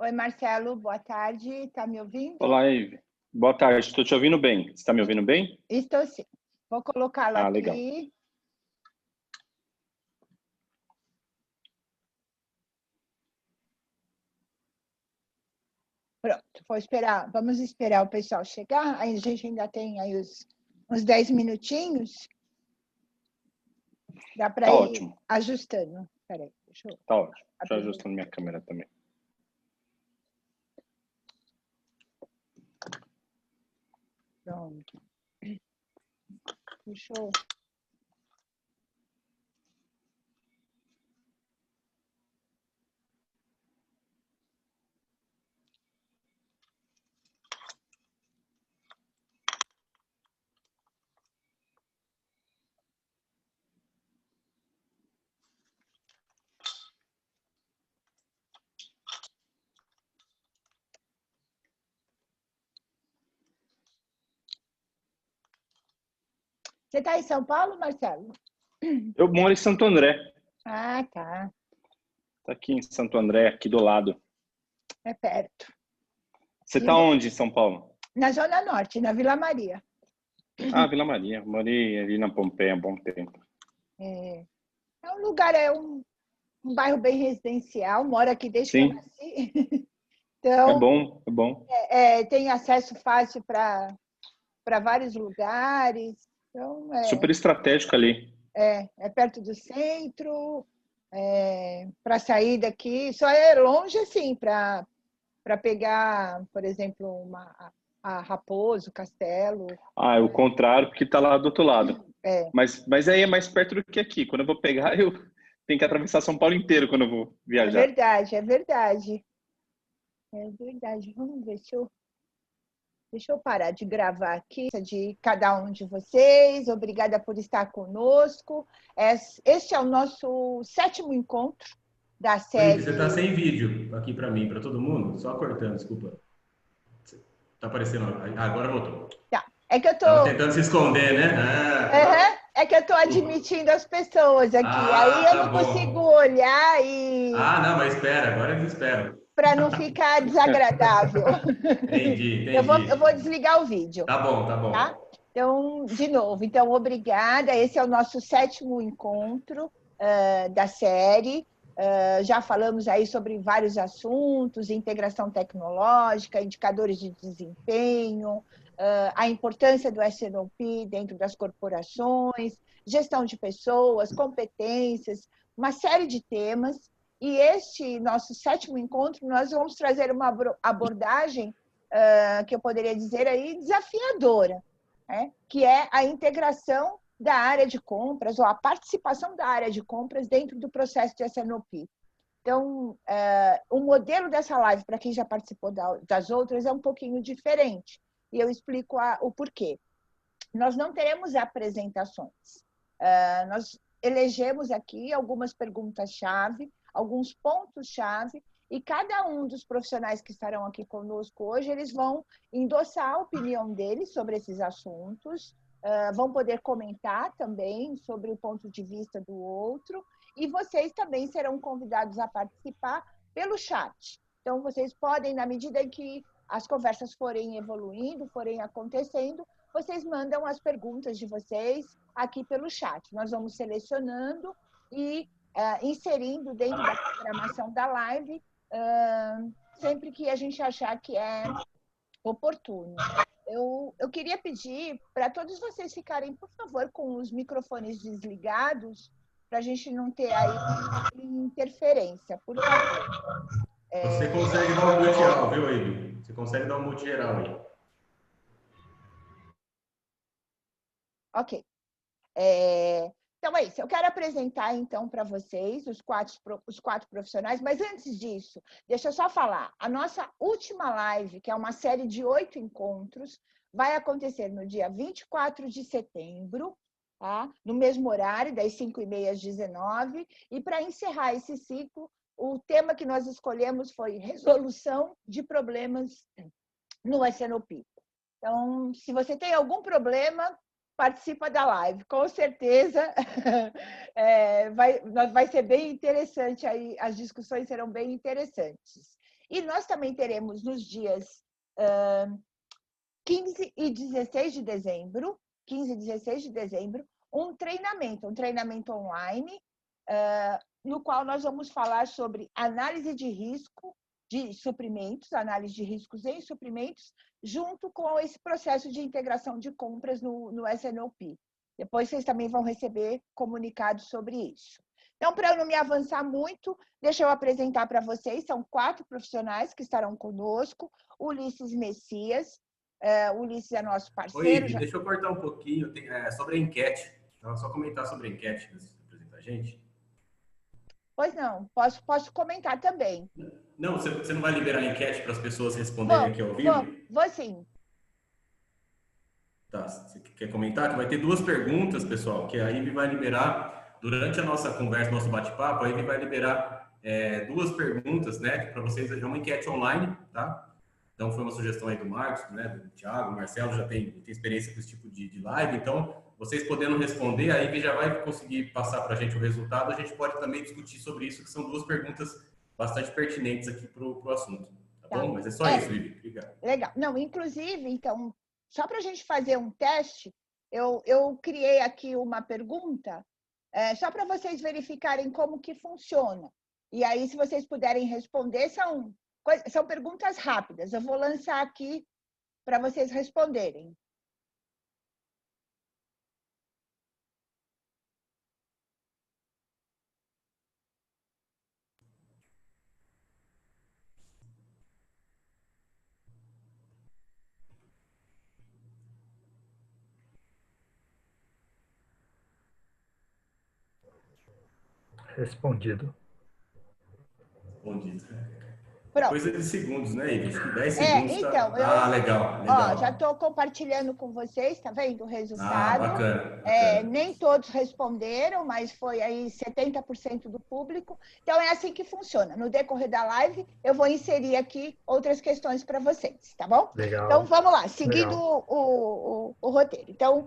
Oi, Marcelo, boa tarde. Está me ouvindo? Olá, Eve. Boa tarde, estou te ouvindo bem. Você está me ouvindo bem? Estou sim. Vou colocá-lo aqui. Legal. Pronto, vou esperar. Vamos esperar o pessoal chegar. Aí a gente ainda tem aí uns 10 minutinhos. Dá para Tá ir ótimo. ajustando. Espera aí, deixa eu... Tá ótimo. Deixa eu ajustando minha câmera também. Pronto. Deixa eu... Você está em São Paulo, Marcelo? Eu moro em Santo André. Ah, tá. Tá aqui em Santo André, aqui do lado. É perto. Você está onde em São Paulo? Na Zona Norte, na Vila Maria. Ah, Vila Maria. Morei ali na Pompeia há um bom tempo. É um lugar, um bairro bem residencial. Moro aqui desde que eu Sim. nasci. É Então, bom, é bom. tem acesso fácil para vários lugares. Então, Super estratégico ali. é perto do centro, para sair daqui. Só é longe, assim, para pegar, por exemplo, a Raposo, Castelo. Ah, é o contrário, porque tá lá do outro lado. É, Mas aí é mais perto do que aqui. Quando eu vou pegar, eu tenho que atravessar São Paulo inteiro quando eu vou é viajar. verdade, é verdade. É verdade. Vamos ver, deixa eu parar de gravar aqui, de cada um de vocês. Obrigada por estar conosco. Este é o nosso 7º encontro da série. Você está sem vídeo aqui para mim, para todo mundo? Só cortando, desculpa. Tá aparecendo. Agora voltou. Tá. É que eu tô. Tava tentando se esconder, né? É que eu estou admitindo as pessoas aqui. Aí eu Tá não consigo bom. olhar e Não, mas espera, agora eles esperam. para não ficar desagradável. Entendi. Eu vou desligar o vídeo. Tá bom. Tá? Então, de novo, então, obrigada. Esse é o nosso 7º encontro da série. Já falamos aí sobre vários assuntos, integração tecnológica, indicadores de desempenho, a importância do S&OP dentro das corporações, gestão de pessoas, competências, uma série de temas. E este nosso 7º encontro, nós vamos trazer uma abordagem que eu poderia dizer aí desafiadora, né? Que é a integração da área de compras ou a participação da área de compras dentro do processo de S&OP. Então, o modelo dessa live, para quem já participou das outras, é um pouquinho diferente. E eu explico o porquê. Nós não teremos apresentações. Nós elegemos aqui algumas perguntas-chave, alguns pontos-chave, e cada um dos profissionais que estarão aqui conosco hoje, eles vão endossar a opinião deles sobre esses assuntos, vão poder comentar também sobre o ponto de vista do outro, e vocês também serão convidados a participar pelo chat. Então, vocês podem, na medida em que as conversas forem evoluindo, forem acontecendo, vocês mandam as perguntas de vocês aqui pelo chat. Nós vamos selecionando e inserindo dentro da programação da live sempre que a gente achar que é oportuno. Eu queria pedir para todos vocês ficarem, por favor, com os microfones desligados, para a gente não ter aí interferência, por favor. Você consegue dar um mute geral, viu, Ivy? Você consegue dar um mute geral aí. Ok. Então é isso. Eu quero apresentar, então, para vocês os quatro profissionais, mas antes disso, deixa eu só falar. A nossa última live, que é uma série de 8 encontros, vai acontecer no dia 24 de setembro, tá? No mesmo horário, das 5h30 às 19h. E para encerrar esse ciclo, o tema que nós escolhemos foi resolução de problemas no S&OP. Então, se você tem algum problema, participa da live, com certeza vai ser bem interessante, aí, as discussões serão bem interessantes. E nós também teremos nos dias 15 e 16 de dezembro, um treinamento online, no qual nós vamos falar sobre análise de risco de suprimentos, análise de riscos em suprimentos, junto com esse processo de integração de compras no S&OP. Depois vocês também vão receber comunicados sobre isso. Então, para eu não me avançar muito, deixa eu apresentar para vocês, são 4 profissionais que estarão conosco. Ulisses Messias, Ulisses é nosso parceiro. Oi, deixa eu cortar um pouquinho, sobre a enquete. Só comentar sobre a enquete antes de apresentar a gente. Pois não, posso comentar também. Não, você não vai liberar a enquete para as pessoas responderem aqui ao vivo? Vou sim. Tá, você quer comentar? Que vai ter 2 perguntas, pessoal, que a Ivy vai liberar durante a nossa conversa, nosso bate-papo. A Ivy vai liberar 2 perguntas, né, para vocês. É uma enquete online, tá? Então, foi uma sugestão aí do Marcos, né, do Thiago, o Marcelo já tem experiência com esse tipo de live. Então, vocês podendo responder, a Ivy já vai conseguir passar para a gente o resultado. A gente pode também discutir sobre isso, que são 2 perguntas bastante pertinentes aqui para o assunto. Tá bom? Mas é só isso, Ivy. Obrigado. Legal. Não, inclusive, então, só para a gente fazer um teste, eu criei aqui uma pergunta, só para vocês verificarem como que funciona. E aí, se vocês puderem responder, são perguntas rápidas. Eu vou lançar aqui para vocês responderem. Respondido. Pronto. Coisa de segundos, né, Ivy? Acho que 10 segundos. Então, legal. Ó, já estou compartilhando com vocês, tá vendo o resultado? Bacana. Nem todos responderam, mas foi aí 70% do público. Então, é assim que funciona. No decorrer da live, eu vou inserir aqui outras questões para vocês, tá bom? Legal. Então, vamos lá, seguindo o roteiro. Então,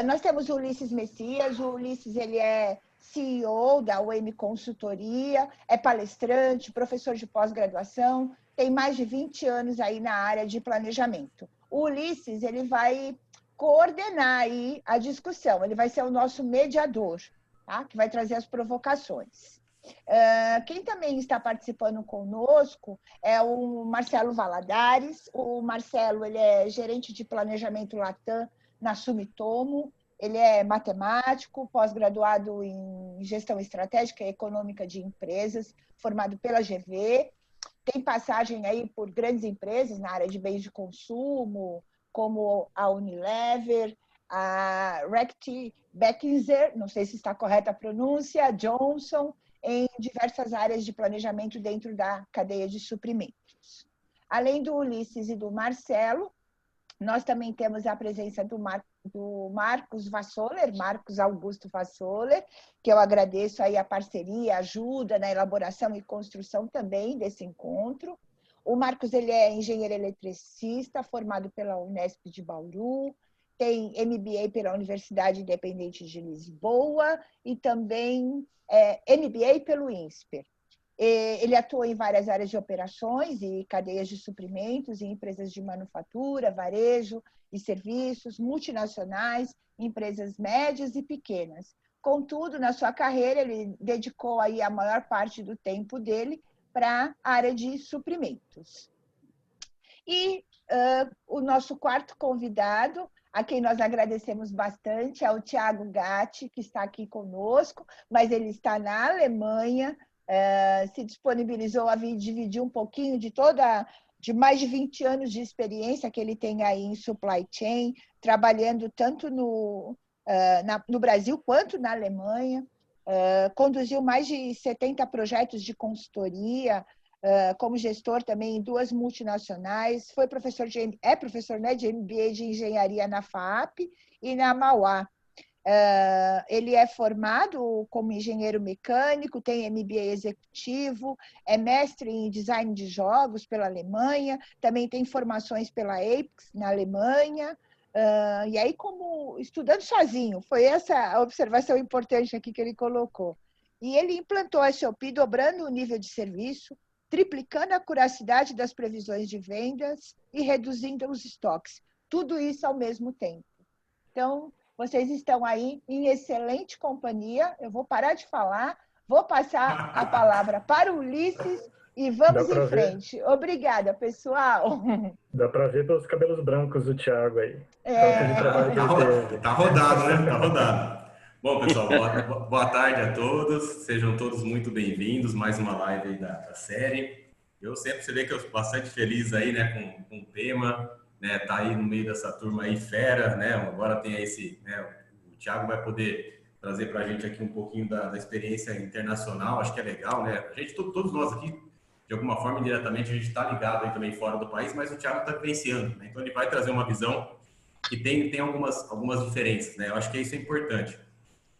nós temos o Ulisses Messias. O Ulisses, ele é CEO da UEM Consultoria, é palestrante, professor de pós-graduação, tem mais de 20 anos aí na área de planejamento. O Ulisses, ele vai coordenar aí a discussão, ele vai ser o nosso mediador, tá? Que vai trazer as provocações. Quem também está participando conosco é o Marcelo Valadares. O Marcelo, ele é gerente de planejamento Latam na Sumitomo. Ele é matemático, pós-graduado em gestão estratégica e econômica de empresas, formado pela GV. Tem passagem aí por grandes empresas na área de bens de consumo, como a Unilever, a Reckitt Beckingser, não sei se está correta a pronúncia, a Johnson, em diversas áreas de planejamento dentro da cadeia de suprimentos. Além do Ulisses e do Marcelo, nós também temos a presença do Marcos Vassoler, Marcos Augusto Vassoler, que eu agradeço aí a parceria, a ajuda na elaboração e construção também desse encontro. O Marcos, ele é engenheiro eletricista, formado pela Unesp de Bauru, tem MBA pela Universidade Independente de Lisboa e também MBA pelo INSPER. Ele atua em várias áreas de operações e cadeias de suprimentos em empresas de manufatura, varejo e serviços, multinacionais, empresas médias e pequenas. Contudo, na sua carreira, ele dedicou aí a maior parte do tempo dele para a área de suprimentos. E o nosso quarto convidado, a quem nós agradecemos bastante, é o Thiago Gatti, que está aqui conosco, mas ele está na Alemanha, se disponibilizou a vir dividir um pouquinho de mais de 20 anos de experiência que ele tem aí em supply chain, trabalhando tanto no Brasil quanto na Alemanha, conduziu mais de 70 projetos de consultoria, como gestor também em 2 multinacionais, é professor, né, de MBA de engenharia na FAAP e na Mauá. Ele é formado como engenheiro mecânico, tem MBA executivo, é mestre em design de jogos pela Alemanha, também tem formações pela Apex na Alemanha, e aí como estudando sozinho, foi essa a observação importante aqui que ele colocou. E ele implantou a SOP dobrando o nível de serviço, triplicando a curiosidade das previsões de vendas e reduzindo os estoques. Tudo isso ao mesmo tempo. Então, vocês estão aí em excelente companhia. Eu vou parar de falar, vou passar a palavra para o Ulisses e vamos em frente. Obrigada, pessoal. Dá para ver pelos cabelos brancos do Thiago aí. Tanto de trabalho que ele teve. Tá rodado, né? Tá rodado. Bom, pessoal, boa tarde a todos. Sejam todos muito bem-vindos. Mais uma live aí da série. Eu sempre, você vê que eu estou bastante feliz aí, né, com o tema, né, tá aí no meio dessa turma aí fera, né, agora tem esse, né, o Thiago vai poder trazer para a gente aqui um pouquinho da experiência internacional, acho que é legal, né, a gente, todos nós aqui, de alguma forma, indiretamente, a gente está ligado aí também fora do país, mas o Thiago está vivenciando, né, então ele vai trazer uma visão que tem algumas diferenças, né, eu acho que isso é importante.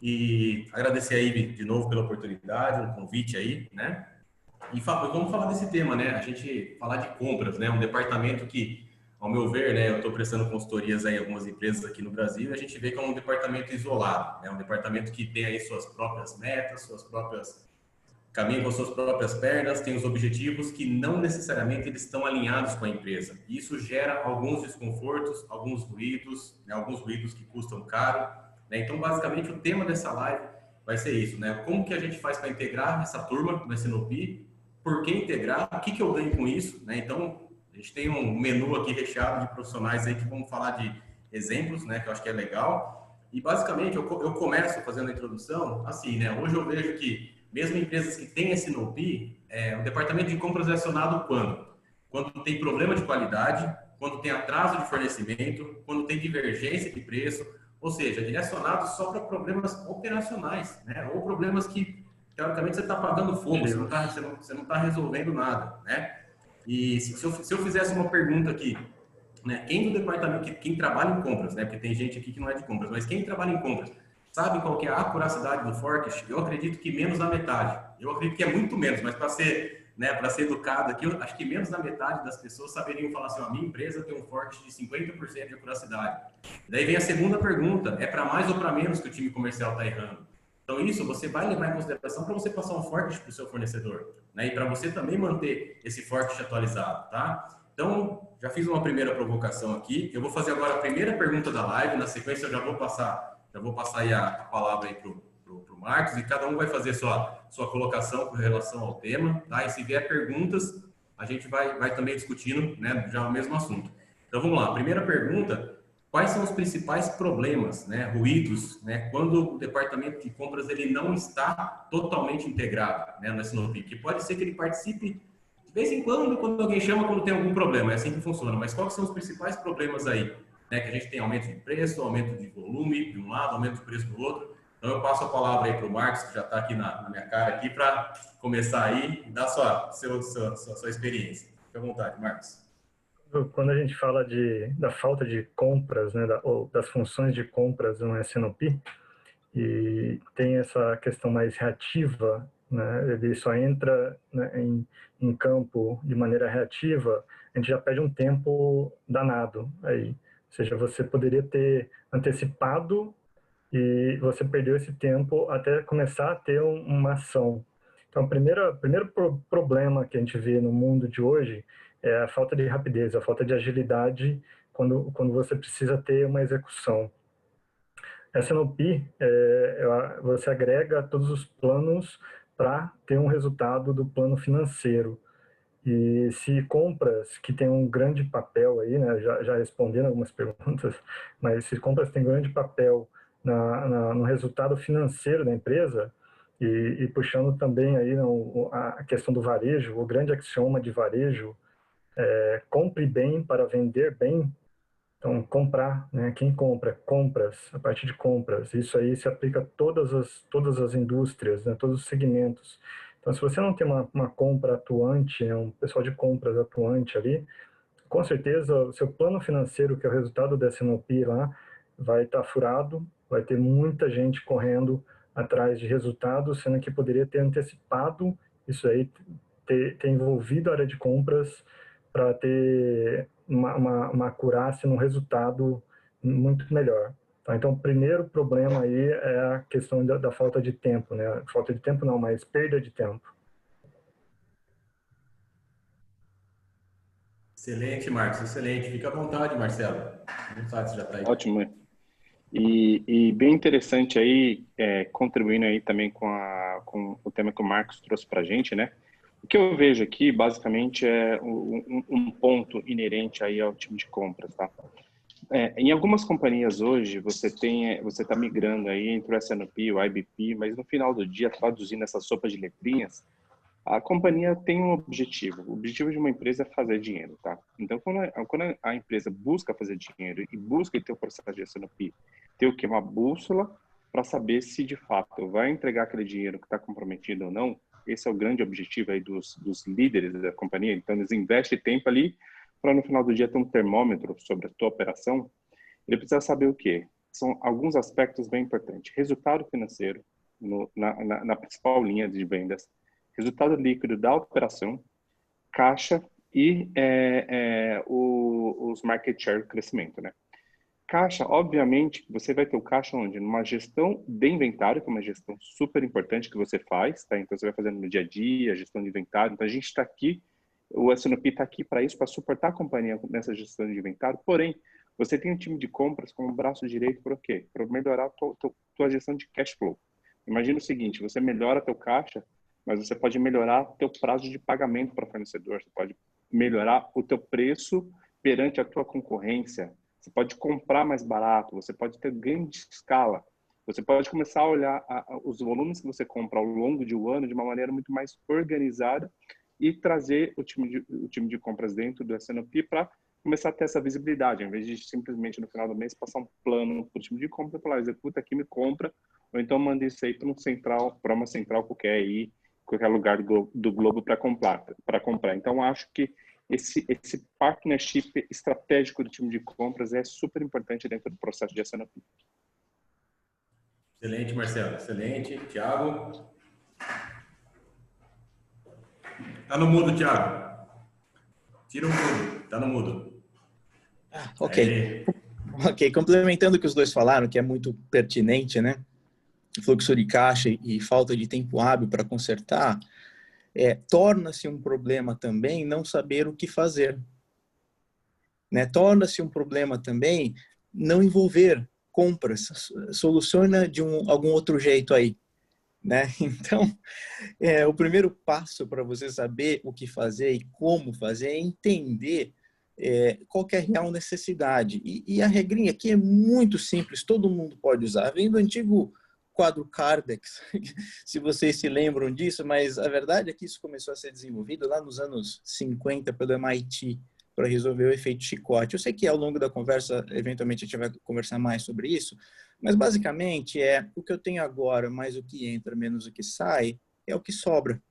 E agradecer aí de novo pela oportunidade, o convite aí, né, e vamos falar desse tema, né? A gente falar de compras, né? Um departamento que, ao meu ver, né? Eu estou prestando consultorias aí em algumas empresas aqui no Brasil e a gente vê que é um departamento isolado, né? Um departamento que tem aí suas próprias metas, caminha com suas próprias pernas, tem os objetivos que não necessariamente eles estão alinhados com a empresa. E isso gera alguns desconfortos, alguns ruídos, né? Alguns ruídos que custam caro, né? Então, basicamente, o tema dessa live vai ser isso, né? Como que a gente faz para integrar essa turma no SNOP? Por que integrar? O que eu ganho com isso? Né? Então, a gente tem um menu aqui recheado de profissionais aí que vamos falar de exemplos, né? Que eu acho que é legal. E, basicamente, eu começo fazendo a introdução assim, né? Hoje eu vejo que, mesmo empresas que têm SNOP, o departamento de compras é acionado quando? Quando tem problema de qualidade, quando tem atraso de fornecimento, quando tem divergência de preço, ou seja, ele é acionado só para problemas operacionais, né? Ou problemas que, teoricamente, você está pagando fogo, você não está resolvendo nada, né? E se eu fizesse uma pergunta aqui, né? Quem do departamento, quem trabalha em compras, né? Porque tem gente aqui que não é de compras, mas quem trabalha em compras, sabe qual que é a acuracidade do forecast? Eu acredito que menos da metade. Eu acredito que é muito menos, mas para ser, né, para ser educado aqui, eu acho que menos da metade das pessoas saberiam falar assim, a minha empresa tem um forecast de 50% de acuracidade. Daí vem a segunda pergunta, é para mais ou para menos que o time comercial está errando? Então, isso você vai levar em consideração para você passar um forecast para o seu fornecedor, né? E para você também manter esse forecast atualizado, tá? Então, já fiz uma primeira provocação aqui. Eu vou fazer agora a primeira pergunta da live. Na sequência, eu já vou passar aí a palavra aí para o Marcos e cada um vai fazer sua colocação com relação ao tema, tá? E se vier perguntas, a gente vai também discutindo, né, já o mesmo assunto. Então, vamos lá. Primeira pergunta. Quais são os principais problemas, né, ruídos, né, quando o departamento de compras ele não está totalmente integrado, né, no SNOP? Que pode ser que ele participe de vez em quando alguém chama quando tem algum problema, é assim que funciona. Mas quais são os principais problemas aí? Né, que a gente tem aumento de preço, aumento de volume de um lado, aumento de preço do outro. Então eu passo a palavra aí para o Marcos, que já está aqui na minha cara aqui, para começar aí e dar sua experiência. Fique à vontade, Marcos. Quando a gente fala da falta de compras, né, ou das funções de compras no SNOP, e tem essa questão mais reativa, né, ele só entra, né, em campo de maneira reativa, a gente já perde um tempo danado aí. Ou seja, você poderia ter antecipado e você perdeu esse tempo até começar a ter uma ação. Então, o primeiro problema que a gente vê no mundo de hoje é a falta de rapidez, a falta de agilidade quando você precisa ter uma execução. SNOP, você agrega todos os planos para ter um resultado do plano financeiro. E se compras, que tem um grande papel aí, né, já respondendo algumas perguntas, mas se compras tem um grande papel no resultado financeiro da empresa, e puxando também aí a questão do varejo, o grande axioma de varejo compre bem para vender bem. Então, comprar, né? Quem compra? Compras, a partir de compras. Isso aí se aplica a todas as indústrias, né? Todos os segmentos. Então, se você não tem uma compra atuante, né? Um pessoal de compras atuante ali, com certeza o seu plano financeiro, que é o resultado da SNOP lá, vai estar furado, vai ter muita gente correndo atrás de resultados, sendo que poderia ter antecipado isso aí, ter envolvido a área de compras para ter uma acurácia no resultado muito melhor. Tá? Então, o primeiro problema aí é a questão da falta de tempo, né? Falta de tempo não, mas perda de tempo. Excelente, Marcos, excelente. Fica à vontade, Marcelo. Não sabe se já está aí. Ótimo. E bem interessante aí, contribuindo aí também com o tema que o Marcos trouxe para a gente, né? O que eu vejo aqui, basicamente, é um ponto inerente aí ao time de compras, tá? Em algumas companhias hoje, você está migrando aí entre o S&P e o IBP, mas no final do dia, traduzindo essa sopa de letrinhas, a companhia tem um objetivo. O objetivo de uma empresa é fazer dinheiro, tá? Então, quando a empresa busca fazer dinheiro e busca ter o processo de S&P, ter o que? Uma bússola para saber se, de fato, vai entregar aquele dinheiro que está comprometido ou não. Esse é o grande objetivo aí dos líderes da companhia. Então, eles investem tempo ali para, no final do dia, ter um termômetro sobre a tua operação. Ele precisa saber o quê? São alguns aspectos bem importantes. Resultado financeiro na principal linha de vendas, resultado líquido da operação, caixa e os market share crescimento, né? Caixa, obviamente, você vai ter o caixa onde? Numa gestão de inventário, que é uma gestão super importante que você faz, tá? Então, você vai fazendo no dia a dia, gestão de inventário. Então, a gente está aqui, o S&P está aqui para isso, para suportar a companhia nessa gestão de inventário. Porém, você tem um time de compras como braço direito para o quê? Para melhorar a tua gestão de cash flow. Imagina o seguinte, você melhora teu caixa, mas você pode melhorar teu prazo de pagamento para fornecedor, você pode melhorar o teu preço perante a tua concorrência, você pode comprar mais barato, você pode ter ganho de escala, você pode começar a olhar os volumes que você compra ao longo de um ano de uma maneira muito mais organizada e trazer o time de compras dentro do S&P para começar a ter essa visibilidade, ao invés de simplesmente no final do mês passar um plano para o time de compra e falar, executa aqui, me compra, ou então manda isso aí para uma central qualquer aí, qualquer lugar do globo para comprar. Então, acho que esse partnership estratégico do time de compras é super importante dentro do processo de S&P. Excelente, Marcelo. Excelente. Thiago? Tá no mudo, Thiago. Tira o mudo. Tá no mudo. Ok. Ok. Complementando o que os dois falaram, que é muito pertinente, né? Fluxo de caixa e falta de tempo hábil para consertar, torna-se um problema também não saber o que fazer. Né? Torna-se um problema também não envolver compras. Soluciona de algum outro jeito aí. Né? Então, o primeiro passo para você saber o que fazer e como fazer é entender qual que é a real necessidade. E a regrinha aqui é muito simples, todo mundo pode usar. Vem do antigo quadro Cardex, se vocês se lembram disso, mas a verdade é que isso começou a ser desenvolvido lá nos anos 50 pelo MIT para resolver o efeito chicote. Eu sei que ao longo da conversa, eventualmente a gente vai conversar mais sobre isso, mas basicamente o que eu tenho agora, mais o que entra, menos o que sai, é o que sobra.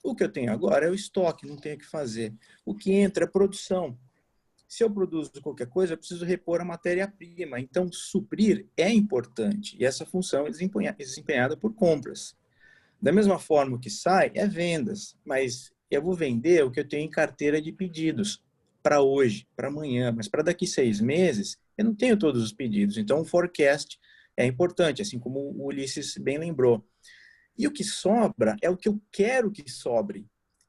O que eu tenho agora é o estoque, não tenho o que fazer. O que entra é produção. Se eu produzo qualquer coisa, eu preciso repor a matéria-prima. Então, suprir é importante. E essa função é desempenhada por compras. Da mesma forma, o que sai é vendas. Mas eu vou vender o que eu tenho em carteira de pedidos para hoje, para amanhã. Mas para daqui 6 meses, eu não tenho todos os pedidos. Então, o forecast é importante, assim como o Ulisses bem lembrou. E o que sobra é o que eu quero que sobre.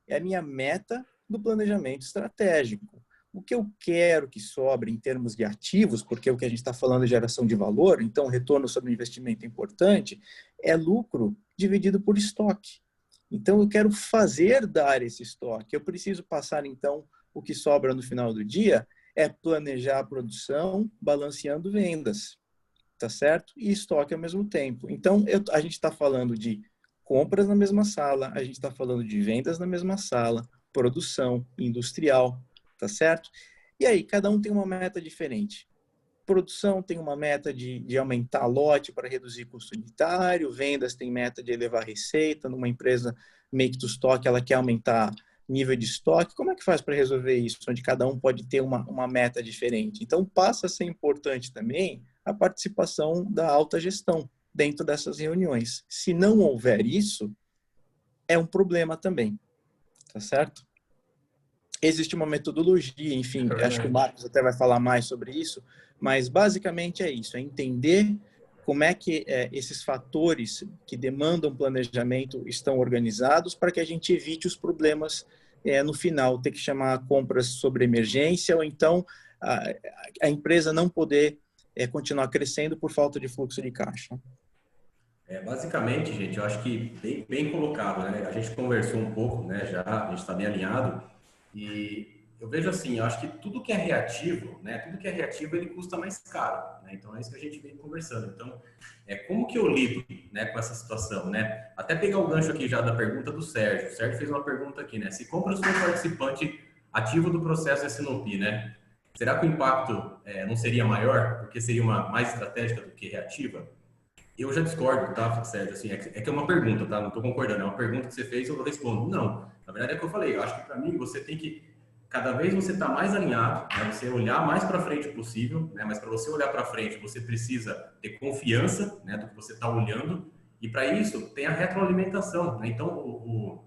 É a minha meta do planejamento estratégico. O que eu quero que sobre em termos de ativos, porque o que a gente está falando é geração de valor, então retorno sobre o investimento é importante, é lucro dividido por estoque. Então eu quero fazer dar esse estoque. Eu preciso passar, então, o que sobra no final do dia é planejar a produção, balanceando vendas, tá certo? E estoque ao mesmo tempo. Então a gente está falando de compras na mesma sala, a gente está falando de vendas na mesma sala, produção industrial, tá certo? E aí, cada um tem uma meta diferente. Produção tem uma meta de aumentar lote para reduzir custo unitário, vendas tem meta de elevar receita, numa empresa make to stock, ela quer aumentar nível de estoque. Como é que faz para resolver isso? Onde cada um pode ter uma meta diferente. Então, passa a ser importante também a participação da alta gestão dentro dessas reuniões. Se não houver isso, é um problema também, tá certo? Existe uma metodologia, enfim, acho que o Marcos até vai falar mais sobre isso, mas basicamente é isso, é entender como é que esses fatores que demandam planejamento estão organizados para que a gente evite os problemas no final ter que chamar compras sobre emergência, ou então a empresa não poder continuar crescendo por falta de fluxo de caixa? Basicamente, gente, eu acho que bem colocado, né? A gente conversou um pouco, né? Já a gente está bem alinhado e eu vejo assim, eu acho que tudo que é reativo, né? Tudo que é reativo ele custa mais caro, né? Então é isso que a gente vem conversando. Então, como que eu lido, né, com essa situação, né? Até pegar o gancho aqui já da pergunta do Sérgio. O Sérgio fez uma pergunta aqui, né? Se compra o seu participante ativo do processo S&OP, né? Será que o impacto não seria maior, porque seria uma mais estratégica do que reativa? Eu já discordo, tá, Sérgio? Assim, é que é uma pergunta, tá? Não estou concordando. É uma pergunta que você fez, eu respondo. Não. Na verdade é o que eu falei. Eu acho que para mim você tem que cada vez você está mais alinhado, né? Você olhar mais para frente possível, né? Mas para você olhar para frente, você precisa ter confiança, né, do que você está olhando. E para isso tem a retroalimentação, né? Então o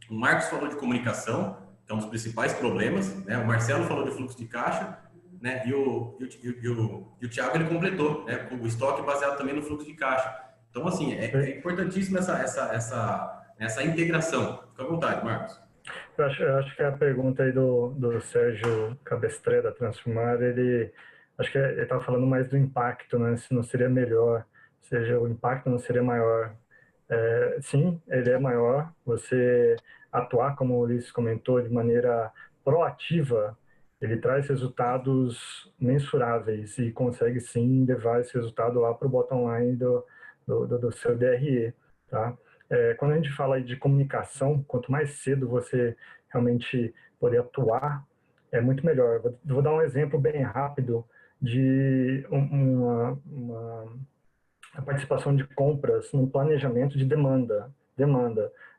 Marcos falou de comunicação, que é um dos principais problemas, né? O Marcelo falou de fluxo de caixa, né? E o Thiago ele completou, né? O estoque baseado também no fluxo de caixa. Então, assim, é importantíssimo essa integração. Fica à vontade, Marcos. Eu acho que a pergunta aí do Sérgio Cabestré, da Transformar, acho que ele estava falando mais do impacto, né? Se não seria melhor, seja, o impacto não seria maior. Sim, ele é maior. Você atuar, como o Ulisses comentou, de maneira proativa, ele traz resultados mensuráveis e consegue sim levar esse resultado lá para o bottom line do seu DRE, tá? Quando a gente fala aí de comunicação, quanto mais cedo você realmente poder atuar, é muito melhor. Vou dar um exemplo bem rápido de a participação de compras no planejamento de demanda.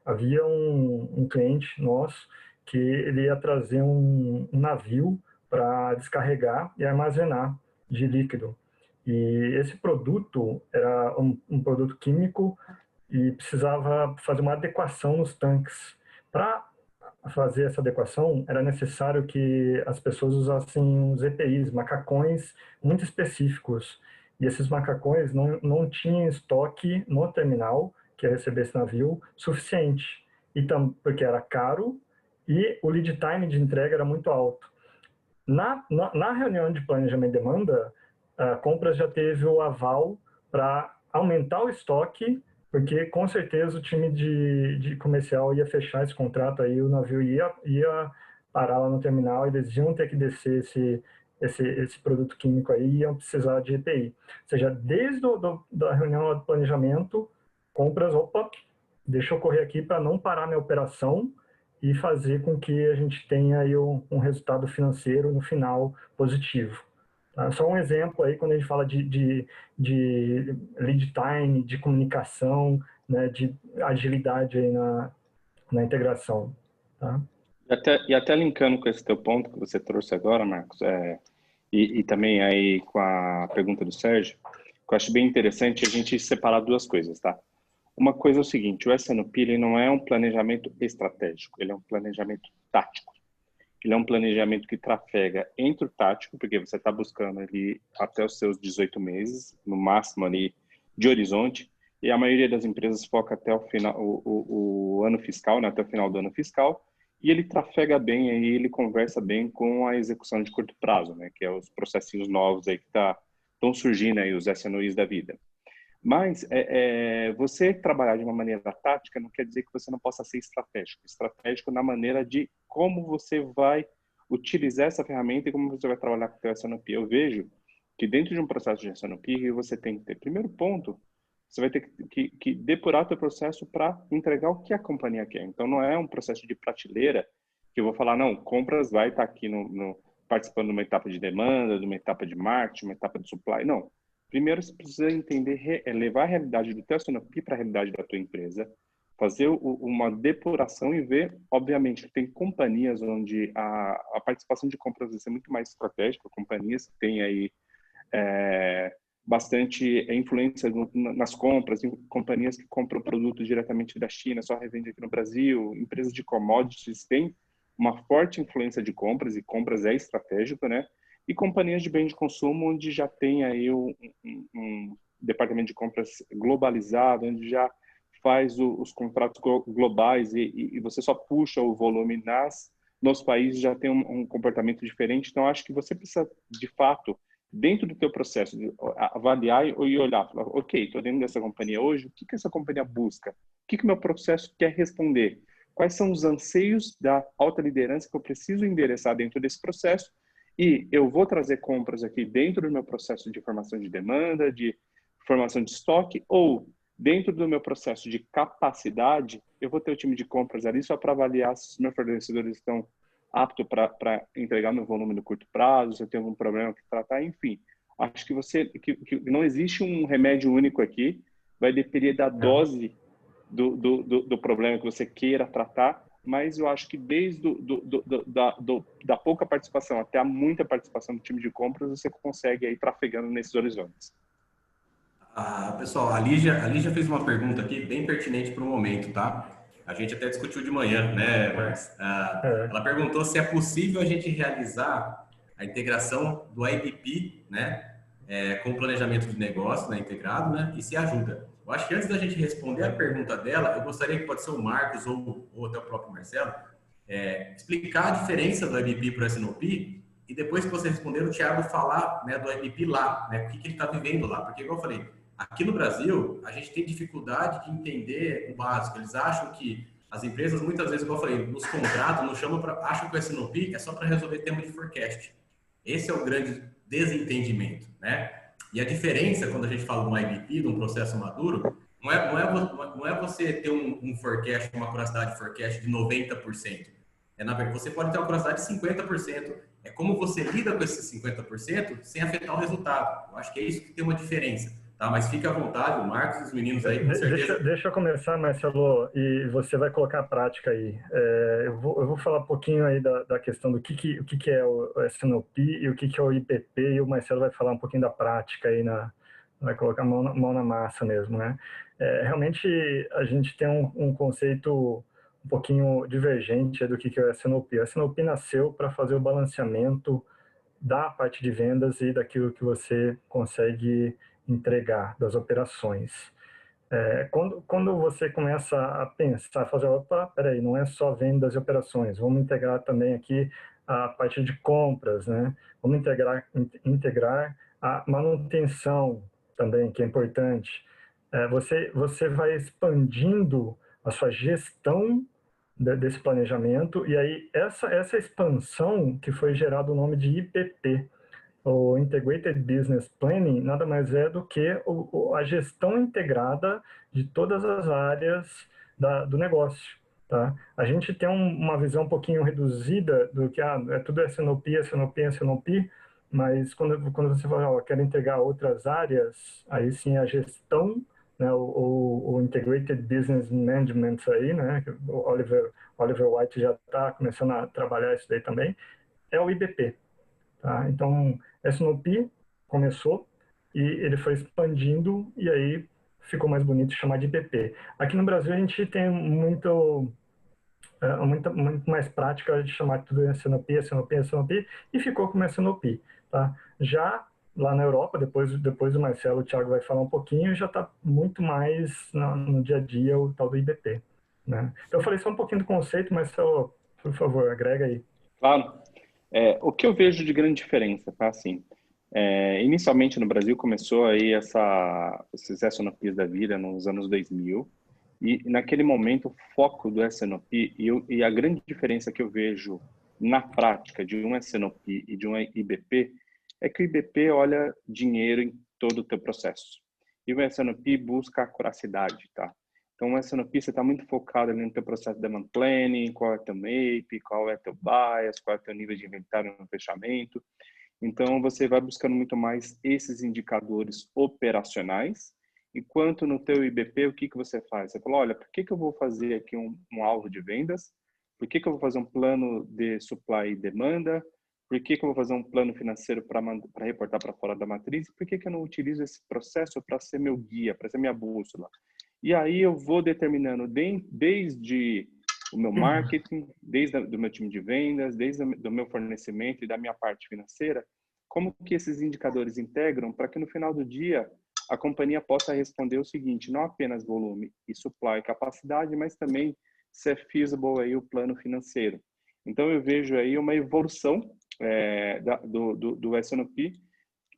Havia um cliente nosso que ele ia trazer um navio para descarregar e armazenar de líquido. E esse produto era um produto químico e precisava fazer uma adequação nos tanques. Para fazer essa adequação, era necessário que as pessoas usassem os EPIs, macacões muito específicos. E esses macacões não tinham estoque no terminal, que ia receber esse navio, suficiente. Porque era caro e o lead time de entrega era muito alto. Na reunião de planejamento de demanda, a Compras já teve o aval para aumentar o estoque, porque com certeza o time de comercial ia fechar esse contrato aí, o navio ia parar lá no terminal, eles iam ter que descer esse produto químico aí e iam precisar de EPI. Ou seja, desde da reunião do planejamento, Compras, opa, deixa eu correr aqui para não parar minha operação e fazer com que a gente tenha aí um resultado financeiro no final positivo. Tá? Só um exemplo aí, quando a gente fala de lead time, de comunicação, né, de agilidade aí na integração. Tá? E até linkando com esse teu ponto que você trouxe agora, Marcos, e também aí com a pergunta do Sérgio, que eu acho bem interessante a gente separar duas coisas, tá? Uma coisa é o seguinte, o S&OP ele não é um planejamento estratégico, ele é um planejamento tático. Ele é um planejamento que trafega entre o tático, porque você está buscando ali até os seus 18 meses, no máximo ali de horizonte, e a maioria das empresas foca até o final, o ano fiscal, né, até o final do ano fiscal, e ele trafega bem, aí ele conversa bem com a execução de curto prazo, né, que é os processinhos novos aí que estão surgindo aí, os S&OIs da vida. Mas você trabalhar de uma maneira tática não quer dizer que você não possa ser estratégico. Estratégico na maneira de como você vai utilizar essa ferramenta e como você vai trabalhar com o S&OP. Eu vejo que dentro de um processo de S&OP você tem que ter, primeiro ponto, você vai ter que depurar o seu processo para entregar o que a companhia quer. Então não é um processo de prateleira que eu vou falar, não, compras vai estar aqui participando de uma etapa de demanda, de uma etapa de marketing, uma etapa de supply. Não. Primeiro, você precisa entender, levar a realidade do teu S&OP para a realidade da tua empresa, fazer uma depuração e ver, obviamente, que tem companhias onde a participação de compras vai ser muito mais estratégica, companhias que têm aí bastante influência nas compras, companhias que compram produtos diretamente da China, só revende aqui no Brasil, empresas de commodities têm uma forte influência de compras, e compras é estratégico, né? E companhias de bem de consumo, onde já tem aí um departamento de compras globalizado, onde já faz os contratos globais e você só puxa o volume nos países, já tem um comportamento diferente. Então, acho que você precisa, de fato, dentro do teu processo, de avaliar e olhar, falar, ok, estou dentro dessa companhia hoje, o que essa companhia busca? O que o meu processo quer responder? Quais são os anseios da alta liderança que eu preciso endereçar dentro desse processo? E eu vou trazer compras aqui dentro do meu processo de formação de demanda, de formação de estoque, ou dentro do meu processo de capacidade, eu vou ter o time de compras ali só para avaliar se os meus fornecedores estão aptos para entregar meu volume no curto prazo, se eu tenho algum problema que tratar, enfim. Acho que não existe um remédio único aqui, vai depender da dose do problema que você queira tratar, mas eu acho que desde da pouca participação até a muita participação do time de compras, você consegue ir trafegando nesses horizontes. Pessoal, a Lígia fez uma pergunta aqui bem pertinente para o momento, tá? A gente até discutiu de manhã, né, Marcos? Ela perguntou se é possível a gente realizar a integração do IBP, né, com o planejamento de negócio, né, integrado, né, e se ajuda. Eu acho que antes da gente responder a pergunta dela, eu gostaria que pode ser o Marcos ou até o próprio Marcelo, explicar a diferença do IBP para o S&OP e depois que você responder, o Thiago falar, né, do IBP lá, né, o que ele está vivendo lá. Porque, igual eu falei, aqui no Brasil, a gente tem dificuldade de entender o básico. Eles acham que as empresas, muitas vezes, igual eu falei, nos contratam, nos chamam acham que o S&OP é só para resolver tema de forecast. Esse é o grande desentendimento, né? E a diferença, quando a gente fala de um IBP, de um processo maduro, não é você ter um forecast, uma curiosidade de forecast de 90%. Na verdade, você pode ter uma curiosidade de 50%. É como você lida com esses 50% sem afetar o resultado. Eu acho que é isso que tem uma diferença. Tá, mas fique à vontade, o Marcos e os meninos aí, com certeza. Deixa eu começar, Marcelo, e você vai colocar a prática aí. Eu vou falar um pouquinho aí da questão do que é o S&OP e o que é o IBP, e o Marcelo vai falar um pouquinho da prática aí, vai colocar a mão na massa mesmo, né? Realmente, a gente tem um conceito um pouquinho divergente do que é o S&OP. O S&OP nasceu para fazer o balanceamento da parte de vendas e daquilo que você consegue entregar das operações. Quando você começa a pensar, fazer, opa, peraí, não é só vendas e operações, vamos integrar também aqui a parte de compras, né? Vamos integrar a manutenção também, que é importante. Você vai expandindo a sua gestão desse planejamento, e aí essa expansão que foi gerado o nome de IBP, o Integrated Business Planning, nada mais é do que a gestão integrada de todas as áreas do negócio. Tá? A gente tem uma visão um pouquinho reduzida do que é tudo S&OP, S&OP, S&OP, mas quando você fala, quero integrar outras áreas, aí sim a gestão, né, o Integrated Business Management aí, né, o Oliver White já está começando a trabalhar isso daí também, é o IBP. Tá? Então, S&OP começou e ele foi expandindo e aí ficou mais bonito chamar de IBP. Aqui no Brasil a gente tem muito mais prática de chamar tudo de S&OP, S&OP, S&OP e ficou como S&OP. Tá? Já lá na Europa, depois do Marcelo, o Thiago vai falar um pouquinho, já está muito mais no dia a dia o tal do IBP. Né? Eu falei só um pouquinho do conceito, mas por favor, agrega aí. Claro. O que eu vejo de grande diferença, tá? Assim, inicialmente no Brasil começou aí esses S&OPs da vida nos anos 2000 e naquele momento o foco do S&OP e a grande diferença que eu vejo na prática de um S&OP e de um IBP é que o IBP olha dinheiro em todo o teu processo e o S&OP busca a curacidade, tá? Então, o S&OP, você está muito focado ali no teu processo de demand planning, qual é teu MAP, qual é teu bias, qual é teu nível de inventário no fechamento. Então, você vai buscando muito mais esses indicadores operacionais, enquanto no teu IBP, o que você faz? Você fala, olha, por que eu vou fazer aqui um alvo de vendas? Por que eu vou fazer um plano de supply e demanda? Por que eu vou fazer um plano financeiro para reportar para fora da matriz? Por que eu não utilizo esse processo para ser meu guia, para ser minha bússola? E aí eu vou determinando desde o meu marketing, desde do meu time de vendas, desde do meu fornecimento e da minha parte financeira, como que esses indicadores integram para que no final do dia a companhia possa responder o seguinte: não apenas volume e supply, capacidade, mas também se é feasible aí o plano financeiro. Então eu vejo aí uma evolução do S&OP,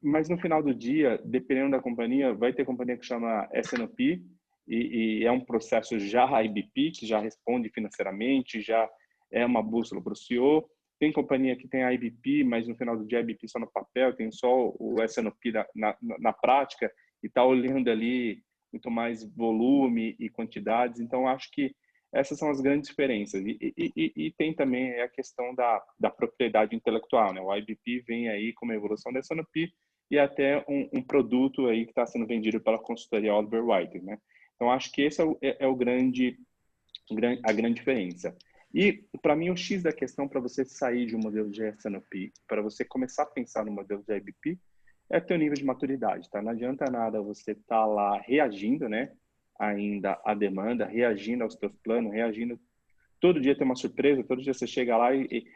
mas no final do dia, dependendo da companhia, vai ter companhia que chama S&OP e é um processo já IBP, que já responde financeiramente, já é uma bússola para o CEO. Tem companhia que tem a IBP, mas no final do dia a IBP só no papel, tem só o S&OP na prática e está olhando ali muito mais volume e quantidades. Então, acho que essas são as grandes diferenças. E tem também a questão da propriedade intelectual, né? O IBP vem aí com uma evolução da S&OP e até um produto aí que está sendo vendido pela consultoria Oliver Wyman, né? Então, acho que esse é a grande diferença. E, para mim, o X da questão para você sair de um modelo de S&OP, para você começar a pensar no modelo de IBP, é ter o nível de maturidade, tá? Não adianta nada você estar lá reagindo, né? Ainda à demanda, reagindo aos teus planos, reagindo. Todo dia tem uma surpresa, todo dia você chega lá e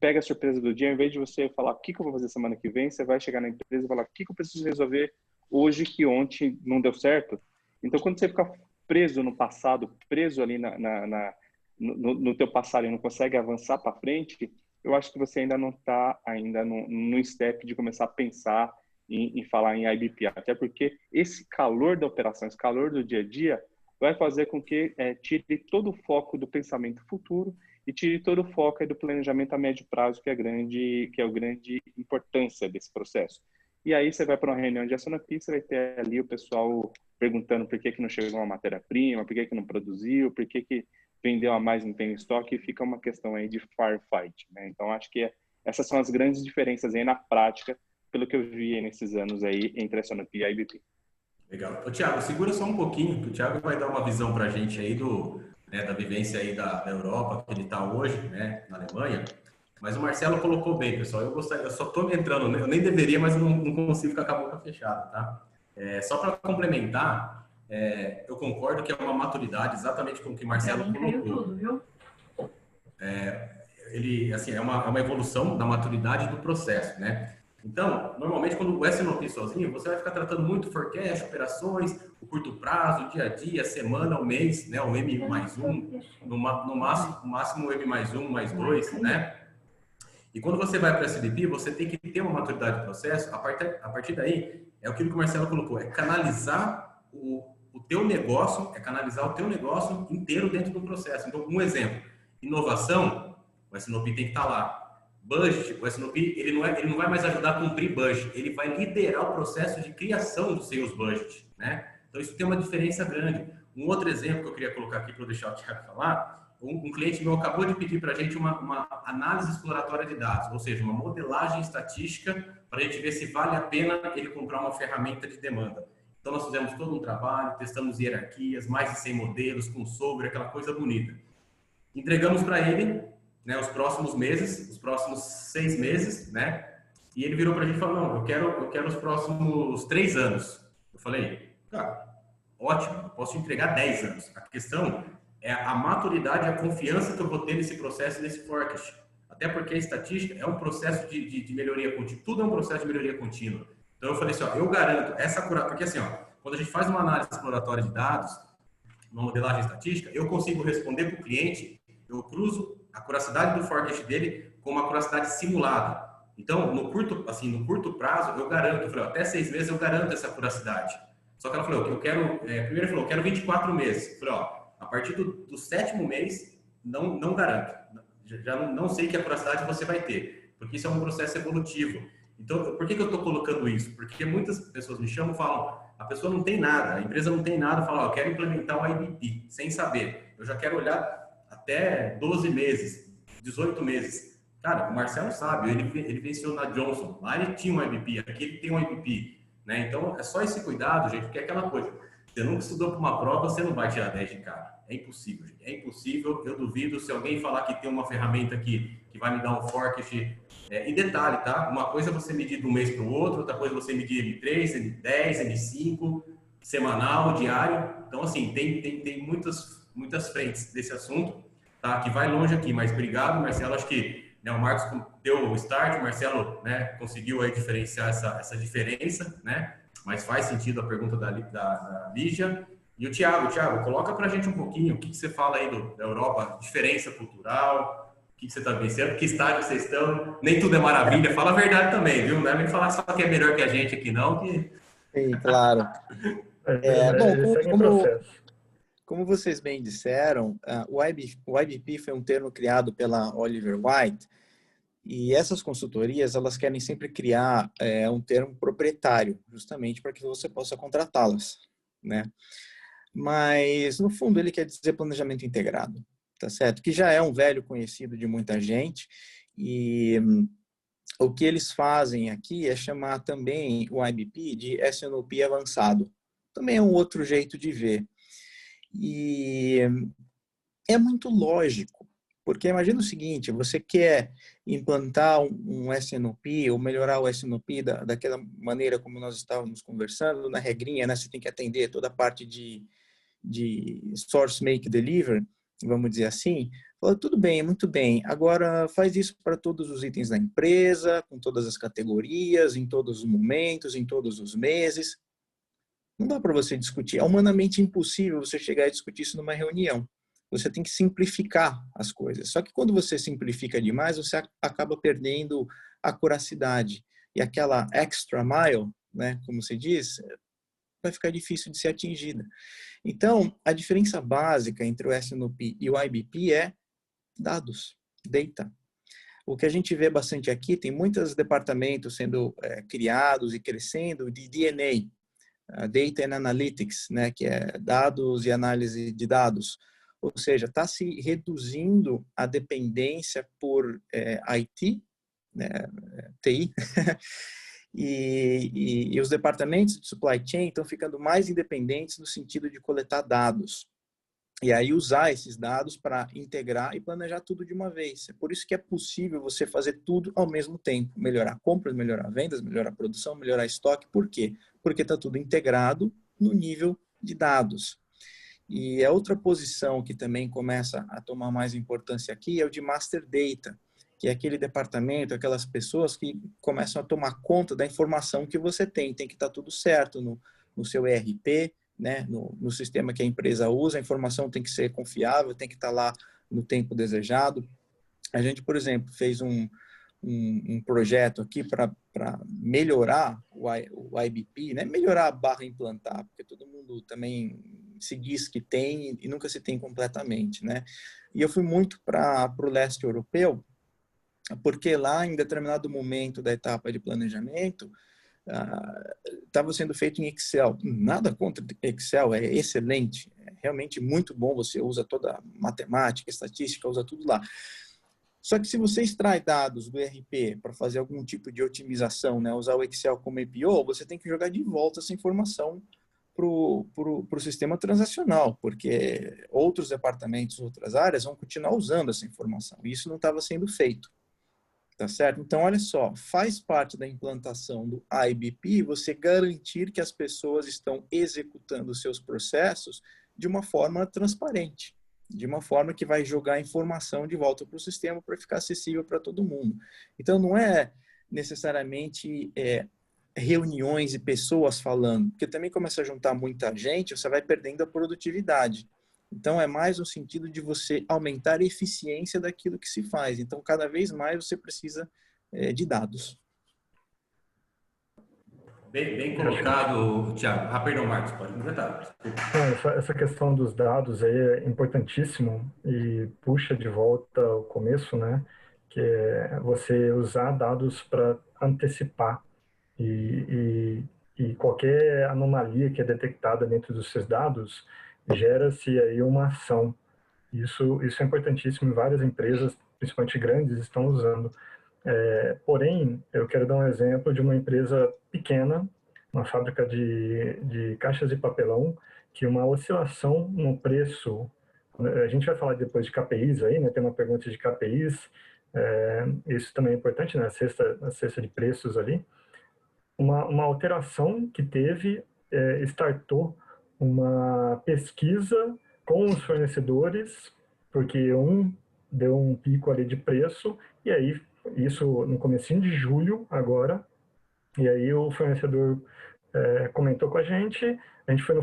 pega a surpresa do dia. Ao invés de você falar o que eu vou fazer semana que vem, você vai chegar na empresa e falar o que eu preciso resolver hoje que ontem não deu certo. Então, quando você fica preso no passado, preso ali no teu passado e não consegue avançar para frente, eu acho que você ainda não está no step de começar a pensar em falar em IBP, até porque esse calor da operação, esse calor do dia a dia vai fazer com que tire todo o foco do pensamento futuro e tire todo o foco do planejamento a médio prazo, que é a grande importância desse processo. E aí você vai para uma reunião de S&OP, você vai ter ali o pessoal perguntando por que não chegou uma matéria-prima, por que não produziu, por que vendeu a mais, não tem estoque, e fica uma questão aí de firefight, né? Então, acho que essas são as grandes diferenças aí na prática, pelo que eu vi nesses anos aí entre a S&OP e a IBP. Legal. Ô, Thiago, segura só um pouquinho, que o Thiago vai dar uma visão para a gente aí da vivência aí da Europa, que ele está hoje, né, na Alemanha. Mas o Marcelo colocou bem, pessoal. Eu só estou entrando, né? Eu nem deveria, mas eu não consigo ficar com a boca fechada, tá? Só para complementar, eu concordo que é uma maturidade, exatamente como que o Marcelo colocou. Tudo, viu? Ele, assim, é uma evolução da maturidade do processo, né? Então, normalmente, quando o S&OP sozinho, você vai ficar tratando muito forecast, operações, o curto prazo, o dia a dia, semana, o mês, né? O M+1, no máximo o M+1, mais 2, né? E quando você vai para o S&OP, você tem que ter uma maturidade do processo. A partir daí, é aquilo que o Marcelo colocou, é canalizar o teu negócio, inteiro dentro do processo. Então, um exemplo, inovação, o S&OP tem que estar lá. Budget, o S&OP, ele não vai mais ajudar a cumprir budget, ele vai liderar o processo de criação do sales budget, né? Então, isso tem uma diferença grande. Um outro exemplo que eu queria colocar aqui para eu deixar o Thiago falar, um cliente meu acabou de pedir para a gente uma análise exploratória de dados, ou seja, uma modelagem estatística para a gente ver se vale a pena ele comprar uma ferramenta de demanda. Então, nós fizemos todo um trabalho, testamos hierarquias, mais de 100 modelos, com sobre, aquela coisa bonita. Entregamos para ele, né, os próximos 6 meses, né? E ele virou para a gente e falou, não, eu quero os próximos 3 anos. Eu falei, cara, ótimo, eu posso te entregar 10 anos. A questão é a maturidade e a confiança que eu vou ter nesse processo, nesse forecast. Até porque a estatística é um processo de melhoria contínua. Tudo é um processo de melhoria contínua. Então, eu falei assim, ó, eu garanto essa curadoria, porque assim, ó, quando a gente faz uma análise exploratória de dados, uma modelagem estatística, eu consigo responder para o cliente, eu cruzo a curacidade do forecast dele com uma curacidade simulada. Então, no curto prazo, eu garanto, eu falei, ó, até 6 meses eu garanto essa curacidade. Só que ela falou, primeiro ele falou, eu quero 24 meses. Eu falei, ó, a partir do 7º mês, não garanto. Já não sei que acuracidade você vai ter, porque isso é um processo evolutivo. Então, por que eu estou colocando isso? Porque muitas pessoas me chamam e falam, a pessoa não tem nada, a empresa não tem nada, fala, ó, eu quero implementar o IBP, sem saber. Eu já quero olhar até 12 meses, 18 meses. Cara, o Marcelo sabe, ele venceu na Johnson, lá ele tinha um IBP, aqui ele tem um IBP, né? Então, é só esse cuidado, gente, porque é aquela coisa, você nunca estudou para uma prova, você não vai tirar 10 de cara. É impossível, gente. É impossível. Eu duvido se alguém falar que tem uma ferramenta que vai me dar um forecast. E detalhe, tá? Uma coisa é você medir de um mês para o outro, outra coisa é você medir M3, M10, M5, semanal, diário. Então, assim, tem muitas frentes desse assunto, tá? Que vai longe aqui, mas obrigado, Marcelo. Acho que, né, o Marcos deu o start, o Marcelo, né, conseguiu aí diferenciar essa diferença, né? mas faz sentido a pergunta da Lígia. E o Thiago, coloca para a gente um pouquinho o que você fala aí da Europa, diferença cultural, o que você está pensando, que estágio vocês estão, nem tudo é maravilha, fala a verdade também, viu? Não é nem falar só que é melhor que a gente aqui não, que... Sim, claro. Bom, como vocês bem disseram, o IBP foi um termo criado pela Oliver White, e essas consultorias, elas querem sempre criar um termo proprietário, justamente para que você possa contratá-las, né? Mas, no fundo, ele quer dizer planejamento integrado, tá certo? Que já é um velho conhecido de muita gente, e o que eles fazem aqui é chamar também o IBP de S&OP avançado. Também é um outro jeito de ver. E é muito lógico, porque imagina o seguinte, você quer implantar um S&OP ou melhorar o S&OP daquela maneira como nós estávamos conversando, na regrinha, né? Você tem que atender toda a parte de source, make, deliver, vamos dizer assim. Fala, tudo bem, muito bem. Agora faz isso para todos os itens da empresa, com todas as categorias, em todos os momentos, em todos os meses. Não dá para você discutir. É humanamente impossível você chegar e discutir isso numa reunião. Você tem que simplificar as coisas. Só que quando você simplifica demais, você acaba perdendo a curacidade. E aquela extra mile, né, como se diz, vai ficar difícil de ser atingida. Então, a diferença básica entre o S&OP e o IBP é dados, data. O que a gente vê bastante aqui, tem muitos departamentos sendo criados e crescendo de DNA, Data and Analytics, né, que é dados e análise de dados. Ou seja, está se reduzindo a dependência por IT, né, TI, e os departamentos de supply chain estão ficando mais independentes no sentido de coletar dados. E aí usar esses dados para integrar e planejar tudo de uma vez. É por isso que é possível você fazer tudo ao mesmo tempo. Melhorar compras, melhorar vendas, melhorar produção, melhorar estoque. Por quê? Porque está tudo integrado no nível de dados. E a outra posição que também começa a tomar mais importância aqui é o de Master Data, que é aquele departamento, aquelas pessoas que começam a tomar conta da informação que você tem. Tem que estar tudo certo no seu ERP, né? No sistema que a empresa usa, a informação tem que ser confiável, tem que estar lá no tempo desejado. A gente, por exemplo, fez um projeto aqui para melhorar o IBP, né? Melhorar / implantar, porque todo mundo também se diz que tem e nunca se tem completamente, né? E eu fui muito para o leste europeu, porque lá, em determinado momento da etapa de planejamento, estava sendo feito em Excel. Nada contra Excel, é excelente, é realmente muito bom, você usa toda a matemática, estatística, usa tudo lá. Só que se você extrai dados do ERP para fazer algum tipo de otimização, né, usar o Excel como APO, você tem que jogar de volta essa informação para o sistema transacional, porque outros departamentos, outras áreas vão continuar usando essa informação. E isso não estava sendo feito. Tá certo? Então, olha só, faz parte da implantação do IBP você garantir que as pessoas estão executando os seus processos de uma forma transparente, de uma forma que vai jogar a informação de volta para o sistema para ficar acessível para todo mundo. Então, não é necessariamente reuniões e pessoas falando, porque também começa a juntar muita gente, você vai perdendo a produtividade. Então, é mais no sentido de você aumentar a eficiência daquilo que se faz. Então, cada vez mais você precisa de dados. Bem colocado, Thiago. Perdão, Marcos, pode completar. Essa questão dos dados aí é importantíssimo e puxa de volta ao começo, né? Que é você usar dados para antecipar e qualquer anomalia que é detectada dentro dos seus dados gera-se aí uma ação. Isso é importantíssimo, várias empresas, principalmente grandes, estão usando. Porém, eu quero dar um exemplo de uma empresa pequena, uma fábrica de caixas de papelão, que uma oscilação no preço, a gente vai falar depois de KPIs aí, né? Tem uma pergunta de KPIs, isso também é importante, né? A cesta de preços ali. Uma alteração que teve, startou uma pesquisa com os fornecedores, porque um deu um pico ali de preço, e aí, isso no comecinho de julho agora, e aí o fornecedor comentou com a gente foi no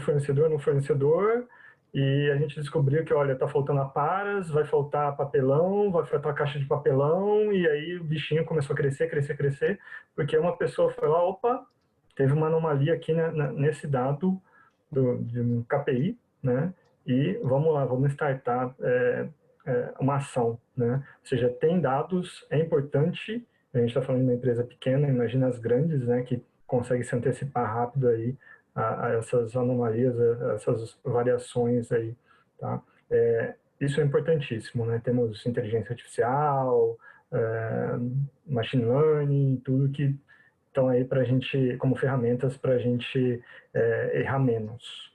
fornecedor, e a gente descobriu que, olha, tá faltando aparas, vai faltar papelão, vai faltar caixa de papelão, e aí o bichinho começou a crescer, porque uma pessoa foi lá, opa, teve uma anomalia aqui nesse dado de um KPI, né? E vamos lá, vamos startar uma ação, né? Ou seja, tem dados, é importante, a gente está falando de uma empresa pequena, imagina as grandes, né, que conseguem se antecipar rápido aí a essas anomalias, a essas variações aí, tá? Isso é importantíssimo, né? Temos inteligência artificial, machine learning, tudo que estão aí para a gente, como ferramentas para a gente errar menos.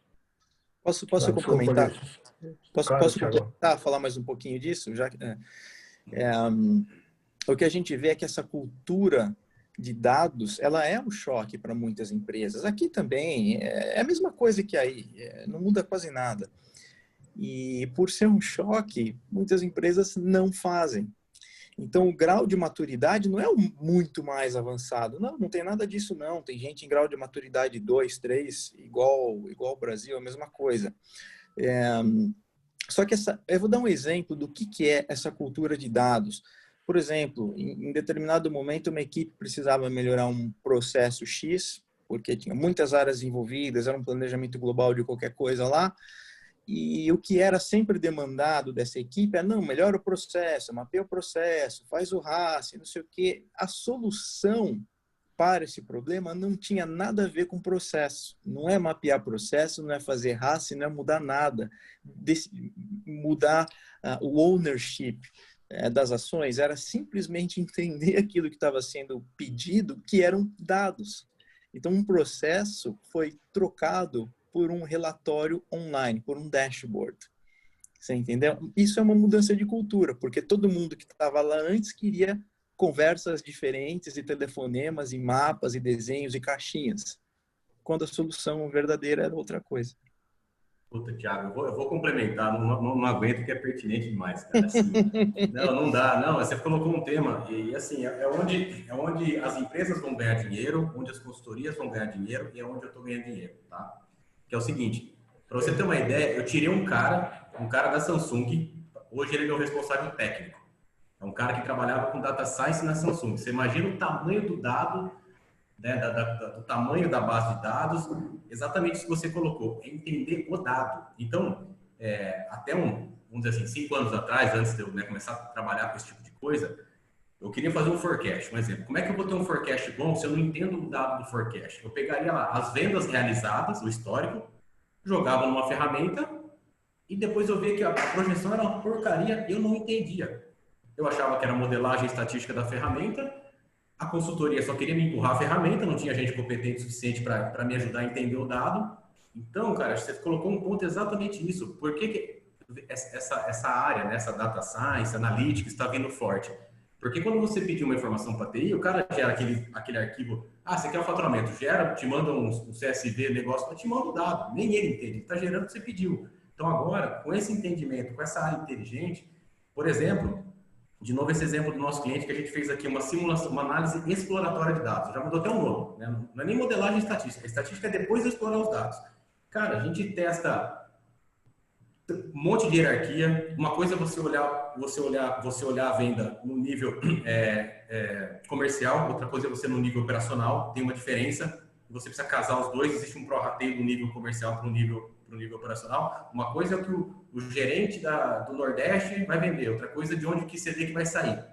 Posso complementar? Posso Thiago. complementar, falar mais um pouquinho disso? Já que, o que a gente vê é que essa cultura de dados, ela é um choque para muitas empresas. Aqui também é a mesma coisa que aí, não muda quase nada. E por ser um choque, muitas empresas não fazem. Então, o grau de maturidade não é muito mais avançado. Não tem nada disso, não. Tem gente em grau de maturidade 2, 3, igual ao Brasil, a mesma coisa. Só que eu vou dar um exemplo do que é essa cultura de dados. Por exemplo, em determinado momento, uma equipe precisava melhorar um processo X, porque tinha muitas áreas envolvidas, era um planejamento global de qualquer coisa lá, e o que era sempre demandado dessa equipe é, não, melhora o processo, mapeia o processo, faz o RAS, não sei o quê. A solução para esse problema não tinha nada a ver com o processo. Não é mapear processo, não é fazer RAS, não é mudar nada. Mudar o ownership das ações, era simplesmente entender aquilo que estava sendo pedido, que eram dados. Então, um processo foi trocado por um relatório online, por um dashboard. Você entendeu? Isso é uma mudança de cultura, porque todo mundo que estava lá antes queria conversas diferentes e telefonemas e mapas e desenhos e caixinhas, quando a solução verdadeira era outra coisa. Puta, Thiago, eu vou complementar, não aguento que é pertinente demais, cara. Assim, não dá, não, você colocou um tema, e assim, é onde as empresas vão ganhar dinheiro, onde as consultorias vão ganhar dinheiro, e é onde eu estou ganhando dinheiro, tá? Que é o seguinte, para você ter uma ideia, eu tirei um cara da Samsung, hoje ele é meu responsável técnico, é um cara que trabalhava com data science na Samsung. Você imagina o tamanho do dado, né, do tamanho da base de dados, exatamente isso que você colocou, é entender o dado. Então, até vamos dizer assim, 5 anos atrás, antes de eu começar a trabalhar com esse tipo de coisa, eu queria fazer um forecast, um exemplo. Como é que eu vou ter um forecast bom se eu não entendo o dado do forecast? Eu pegaria lá as vendas realizadas, o histórico, jogava numa ferramenta e depois eu via que a projeção era uma porcaria e eu não entendia. Eu achava que era a modelagem estatística da ferramenta, a consultoria só queria me empurrar a ferramenta, não tinha gente competente o suficiente para me ajudar a entender o dado. Então, cara, você colocou um ponto exatamente isso. Por que essa área, né, essa data science, analytics, está vindo forte? Porque quando você pedir uma informação para a TI, o cara gera aquele arquivo, você quer o faturamento, te manda um CSV, negócio, te manda o dado, nem ele entende, ele está gerando o que você pediu. Então agora, com esse entendimento, com essa área inteligente, por exemplo, de novo esse exemplo do nosso cliente que a gente fez aqui, uma simulação, uma análise exploratória de dados, já mudou até o nome, né? Não é nem modelagem estatística, a estatística é depois de explorar os dados. Cara, a gente testa um monte de hierarquia. Uma coisa é você olhar a venda no nível comercial, outra coisa é você no nível operacional. Tem uma diferença. Você precisa casar os dois. Existe um prorrateio do nível comercial para o nível operacional. Uma coisa é o que o gerente do Nordeste vai vender. Outra coisa é de onde que você vê que vai sair.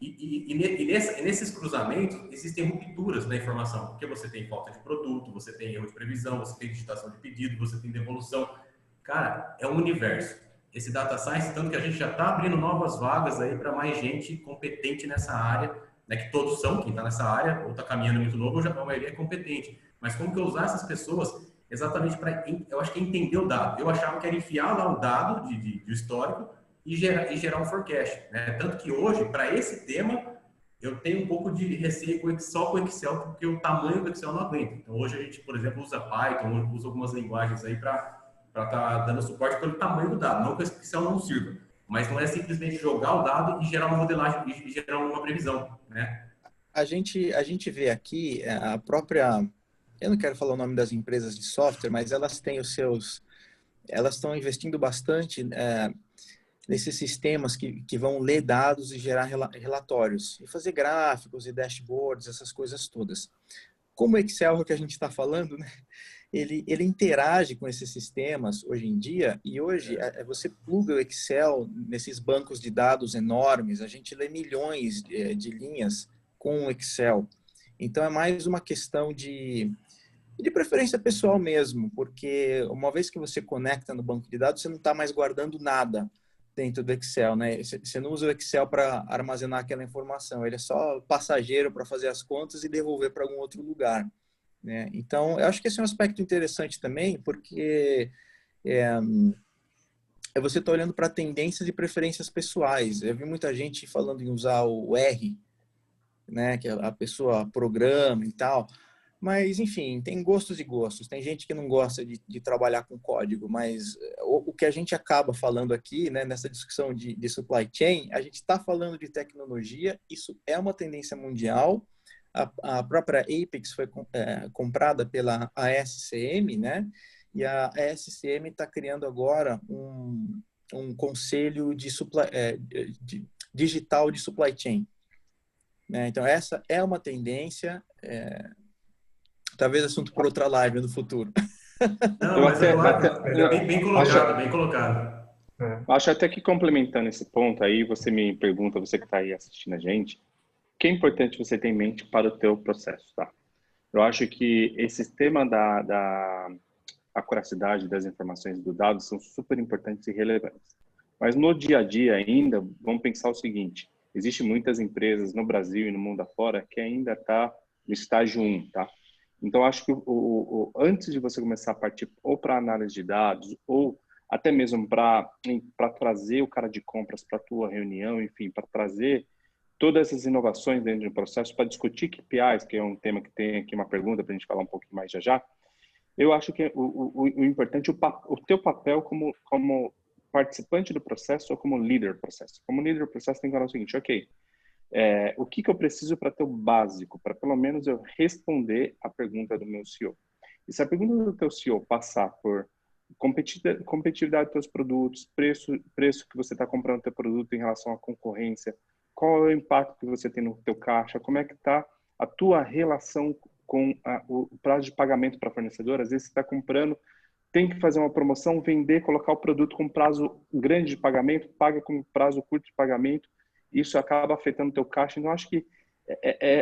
E nesses cruzamentos existem rupturas na informação, porque você tem falta de produto, você tem erro de previsão, você tem digitação de pedido, você tem devolução. Cara, é um universo. Esse data science, tanto que a gente já está abrindo novas vagas aí para mais gente competente nessa área, né, que todos são, quem está nessa área, ou está caminhando muito novo, ou já a maioria é competente. Mas como que eu usar essas pessoas exatamente para, eu acho que é entender o dado. Eu achava que era enfiar lá o dado de histórico e gerar um forecast, né? Tanto que hoje, para esse tema, eu tenho um pouco de receio só com o Excel, porque o tamanho do Excel não aguenta. Então, hoje a gente, por exemplo, usa Python, usa algumas linguagens aí para estar dando suporte pelo tamanho do dado. Não que o Excel não sirva, mas não é simplesmente jogar o dado e gerar uma modelagem e gerar uma previsão, né? A gente vê aqui a própria eu não quero falar o nome das empresas de software, mas elas têm elas estão investindo bastante nesses sistemas que vão ler dados e gerar relatórios, e fazer gráficos e dashboards, essas coisas todas. Como o Excel, que a gente está falando, né? Ele interage com esses sistemas hoje em dia, e hoje você pluga o Excel nesses bancos de dados enormes, a gente lê milhões de linhas com o Excel. Então, é mais uma questão de preferência pessoal mesmo, porque uma vez que você conecta no banco de dados, você não está mais guardando nada dentro do Excel, né? Você não usa o Excel para armazenar aquela informação, ele é só passageiro para fazer as contas e devolver para algum outro lugar, né? Então, eu acho que esse é um aspecto interessante também, porque você está olhando para tendências e preferências pessoais. Eu vi muita gente falando em usar o R, né? Que a pessoa programa e tal. Mas, enfim, tem gostos e gostos. Tem gente que não gosta de trabalhar com código, mas o que a gente acaba falando aqui, né, nessa discussão de supply chain, a gente está falando de tecnologia, isso é uma tendência mundial. A própria Apex foi comprada pela ASCM, né? E a ASCM está criando agora um conselho de digital de supply chain, né? Então, essa é uma tendência... Talvez assunto por outra live no futuro. Não, mas eu acho bem colocado, bem colocado. Acho até que complementando esse ponto aí, você me pergunta, você que está aí assistindo a gente, o que é importante você ter em mente para o teu processo, tá? Eu acho que esse tema da acuracidade das informações do dado são super importantes e relevantes. Mas no dia a dia ainda, vamos pensar o seguinte, existem muitas empresas no Brasil e no mundo afora que ainda está no estágio 1, tá? Então, acho que antes de você começar a partir ou para análise de dados ou até mesmo para trazer o cara de compras para a tua reunião, enfim, para trazer todas essas inovações dentro do processo, para discutir KPIs, que é um tema que tem aqui uma pergunta para a gente falar um pouquinho mais já, eu acho que o importante, o teu papel como participante do processo ou como líder do processo. Como líder do processo tem que falar o seguinte, ok, o que eu preciso para ter o básico, para pelo menos eu responder a pergunta do meu CEO. E se a pergunta do teu CEO passar por competitividade dos teus produtos, preço que você está comprando o teu produto em relação à concorrência, qual é o impacto que você tem no teu caixa, como é que está a tua relação com o prazo de pagamento para fornecedor. Às vezes você está comprando, tem que fazer uma promoção, vender, colocar o produto com prazo grande de pagamento, paga com prazo curto de pagamento, isso acaba afetando o teu caixa. Então, acho que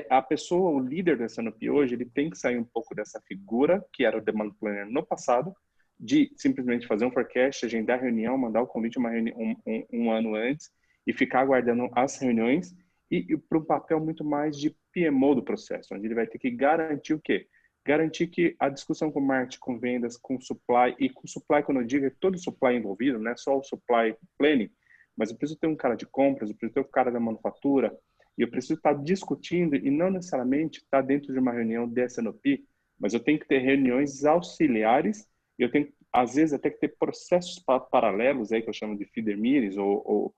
a pessoa, o líder da SNOP hoje, ele tem que sair um pouco dessa figura, que era o Demand Planner no passado, de simplesmente fazer um forecast, agendar reunião, mandar o convite um ano antes e ficar aguardando as reuniões e para um papel muito mais de PMO do processo, onde ele vai ter que garantir o quê? Garantir que a discussão com marketing, com vendas, com supply, e com supply, quando eu digo, é todo o supply envolvido, não é só o supply planning, mas eu preciso ter um cara de compras, eu preciso ter um cara da manufatura, e eu preciso estar discutindo, e não necessariamente estar dentro de uma reunião de SNOP, mas eu tenho que ter reuniões auxiliares, e eu tenho, às vezes, até que ter processos paralelos, aí que eu chamo de feeder meetings, ou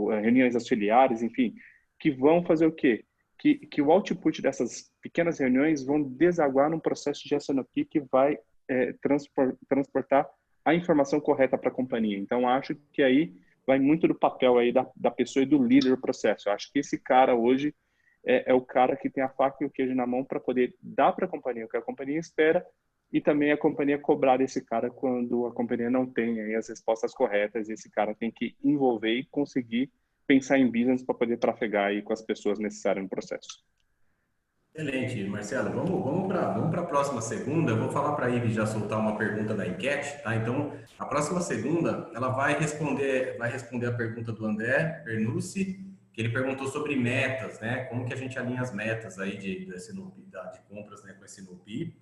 reuniões auxiliares, enfim, que vão fazer o quê? Que o output dessas pequenas reuniões vão desaguar num processo de SNOP que vai transportar a informação correta para a companhia. Então, acho que aí vai muito do papel aí da pessoa e do líder do processo. Eu acho que esse cara hoje é o cara que tem a faca e o queijo na mão para poder dar para a companhia o que a companhia espera e também a companhia cobrar desse cara quando a companhia não tem aí as respostas corretas. Esse cara tem que envolver e conseguir pensar em business para poder trafegar aí com as pessoas necessárias no processo. Excelente, Marcelo. Vamos para a próxima segunda. Eu vou falar para a Ive já soltar uma pergunta da enquete, tá? Então, a próxima segunda, ela vai responder a pergunta do André Bernucci, que ele perguntou sobre metas, né? Como que a gente alinha as metas aí de compras, né, com esse SNOP.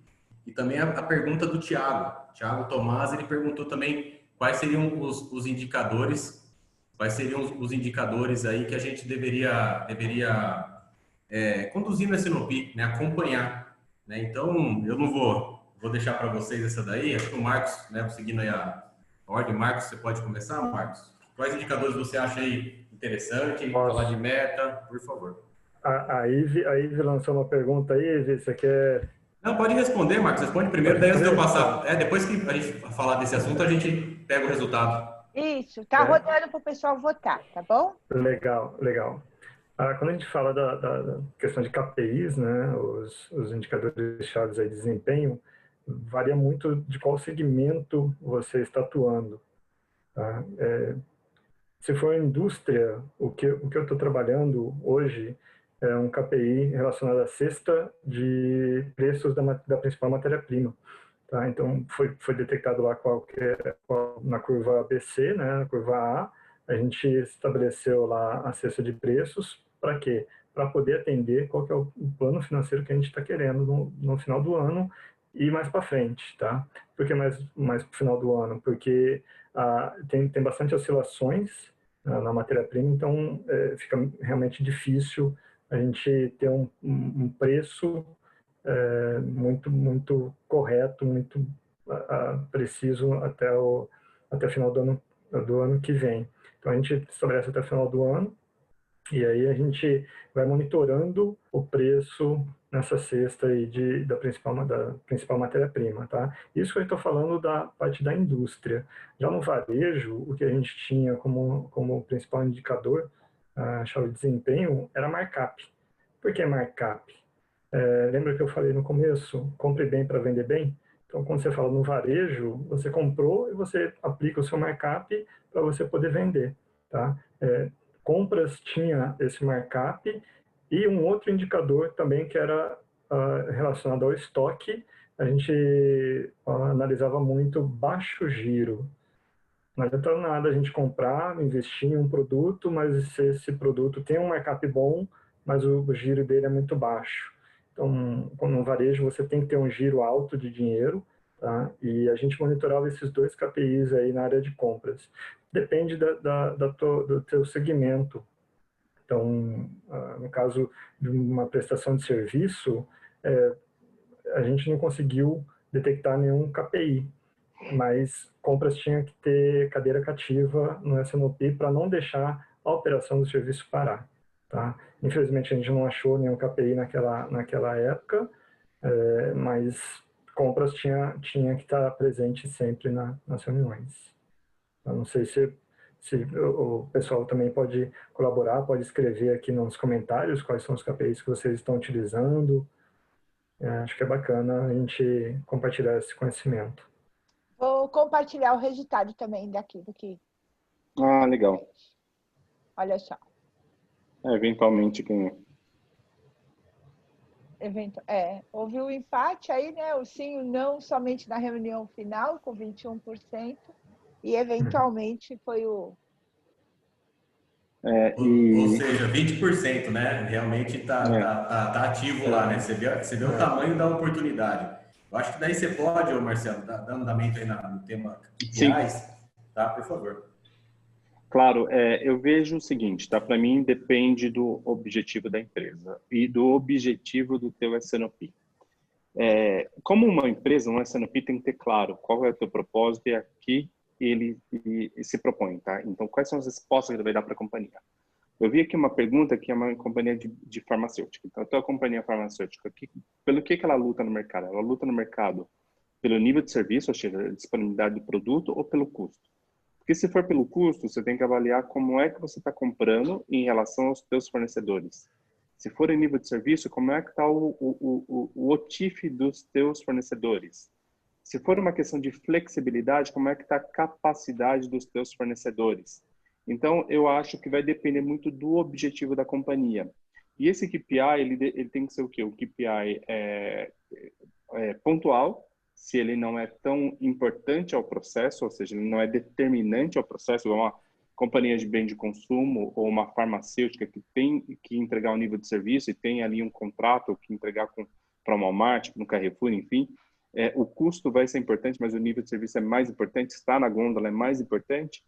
E também a pergunta do Thiago Tomás, ele perguntou também quais seriam os indicadores, aí que a gente deveria conduzir no SNOP, né, acompanhar, né? Então, eu não vou deixar para vocês essa daí, acho que o Marcos, né, seguindo aí a ordem. Marcos, você pode começar, Marcos? Quais indicadores você acha aí interessante? Falar de meta, por favor. A Ive lançou uma pergunta aí, Ive, você quer Não, pode responder, Marcos. Responde primeiro, daí antes de eu passar. Depois que a gente falar desse assunto, a gente pega o resultado. Isso, tá rodando para o pessoal votar, tá bom? Legal, legal. Quando a gente fala da questão de KPIs, né, os indicadores chaves aí de desempenho, varia muito de qual segmento você está atuando. Tá? Se for indústria, o que eu estou trabalhando hoje é um KPI relacionado à cesta de preços da principal matéria-prima. Tá? Então, foi detectado lá na curva ABC, né, na curva A, a gente estabeleceu lá a cesta de preços. Para quê? Para poder atender qual que é o plano financeiro que a gente está querendo no final do ano e mais para frente. Tá? Por que mais para o final do ano? Porque tem bastante oscilações na matéria-prima, então fica realmente difícil a gente ter um preço muito correto, muito preciso até o final do ano que vem. Então a gente estabelece até o final do ano e aí a gente vai monitorando o preço nessa cesta aí da principal matéria-prima, tá? Isso que eu estou falando da parte da indústria. Já no varejo, o que a gente tinha como principal indicador, chave de desempenho, era markup. Por que markup? Lembra que eu falei no começo, compre bem para vender bem? Então, quando você fala no varejo, você comprou e você aplica o seu markup para você poder vender, tá? Compras tinha esse markup e um outro indicador também que era relacionado ao estoque. A gente analisava muito baixo giro. Não adianta nada a gente comprar, investir em um produto, mas se esse produto tem um markup bom, mas o giro dele é muito baixo. Então, no varejo, você tem que ter um giro alto de dinheiro, tá? E a gente monitorava esses dois KPIs aí na área de compras. Depende do teu segmento. Então, no caso de uma prestação de serviço, a gente não conseguiu detectar nenhum KPI, mas compras tinha que ter cadeira cativa no S&OP para não deixar a operação do serviço parar. Tá? Infelizmente, a gente não achou nenhum KPI naquela época, mas compras tinha que estar presente sempre nas reuniões. Eu não sei se o pessoal também pode colaborar, pode escrever aqui nos comentários quais são os KPIs que vocês estão utilizando. Acho que é bacana a gente compartilhar esse conhecimento. Vou compartilhar o resultado também daquilo que... Legal. Olha só. Eventualmente, quem... houve um empate aí, né? O sim e o não somente na reunião final, com 21%, e eventualmente foi o... Ou seja, 20%, né? Realmente tá ativo lá, né? Você vê o tamanho da oportunidade. Eu acho que daí você pode, Marcelo, dando andamento aí no tema KPIs, tá? Por favor. Claro, eu vejo o seguinte, tá? Para mim depende do objetivo da empresa e do objetivo do teu S&OP. Como uma empresa, um S&OP tem que ter claro qual é o teu propósito e aqui ele se propõe, tá? Então, quais são as respostas que ele vai dar para a companhia? Eu vi aqui uma pergunta que é uma companhia de farmacêutica. Então, a tua companhia farmacêutica, pelo que ela luta no mercado? Ela luta no mercado pelo nível de serviço, ou seja, a disponibilidade do produto, ou pelo custo? Porque se for pelo custo, você tem que avaliar como é que você está comprando em relação aos teus fornecedores. Se for em nível de serviço, como é que está o OTIF dos teus fornecedores? Se for uma questão de flexibilidade, como é que está a capacidade dos teus fornecedores? Então, eu acho que vai depender muito do objetivo da companhia. E esse KPI, ele tem que ser o quê? O KPI pontual, se ele não é tão importante ao processo, ou seja, ele não é determinante ao processo, igual uma companhia de bem de consumo ou uma farmacêutica que tem que entregar um nível de serviço e tem ali um contrato que entregar para uma Walmart, para um Carrefour, enfim, o custo vai ser importante, mas o nível de serviço é mais importante, estar na gôndola é mais importante.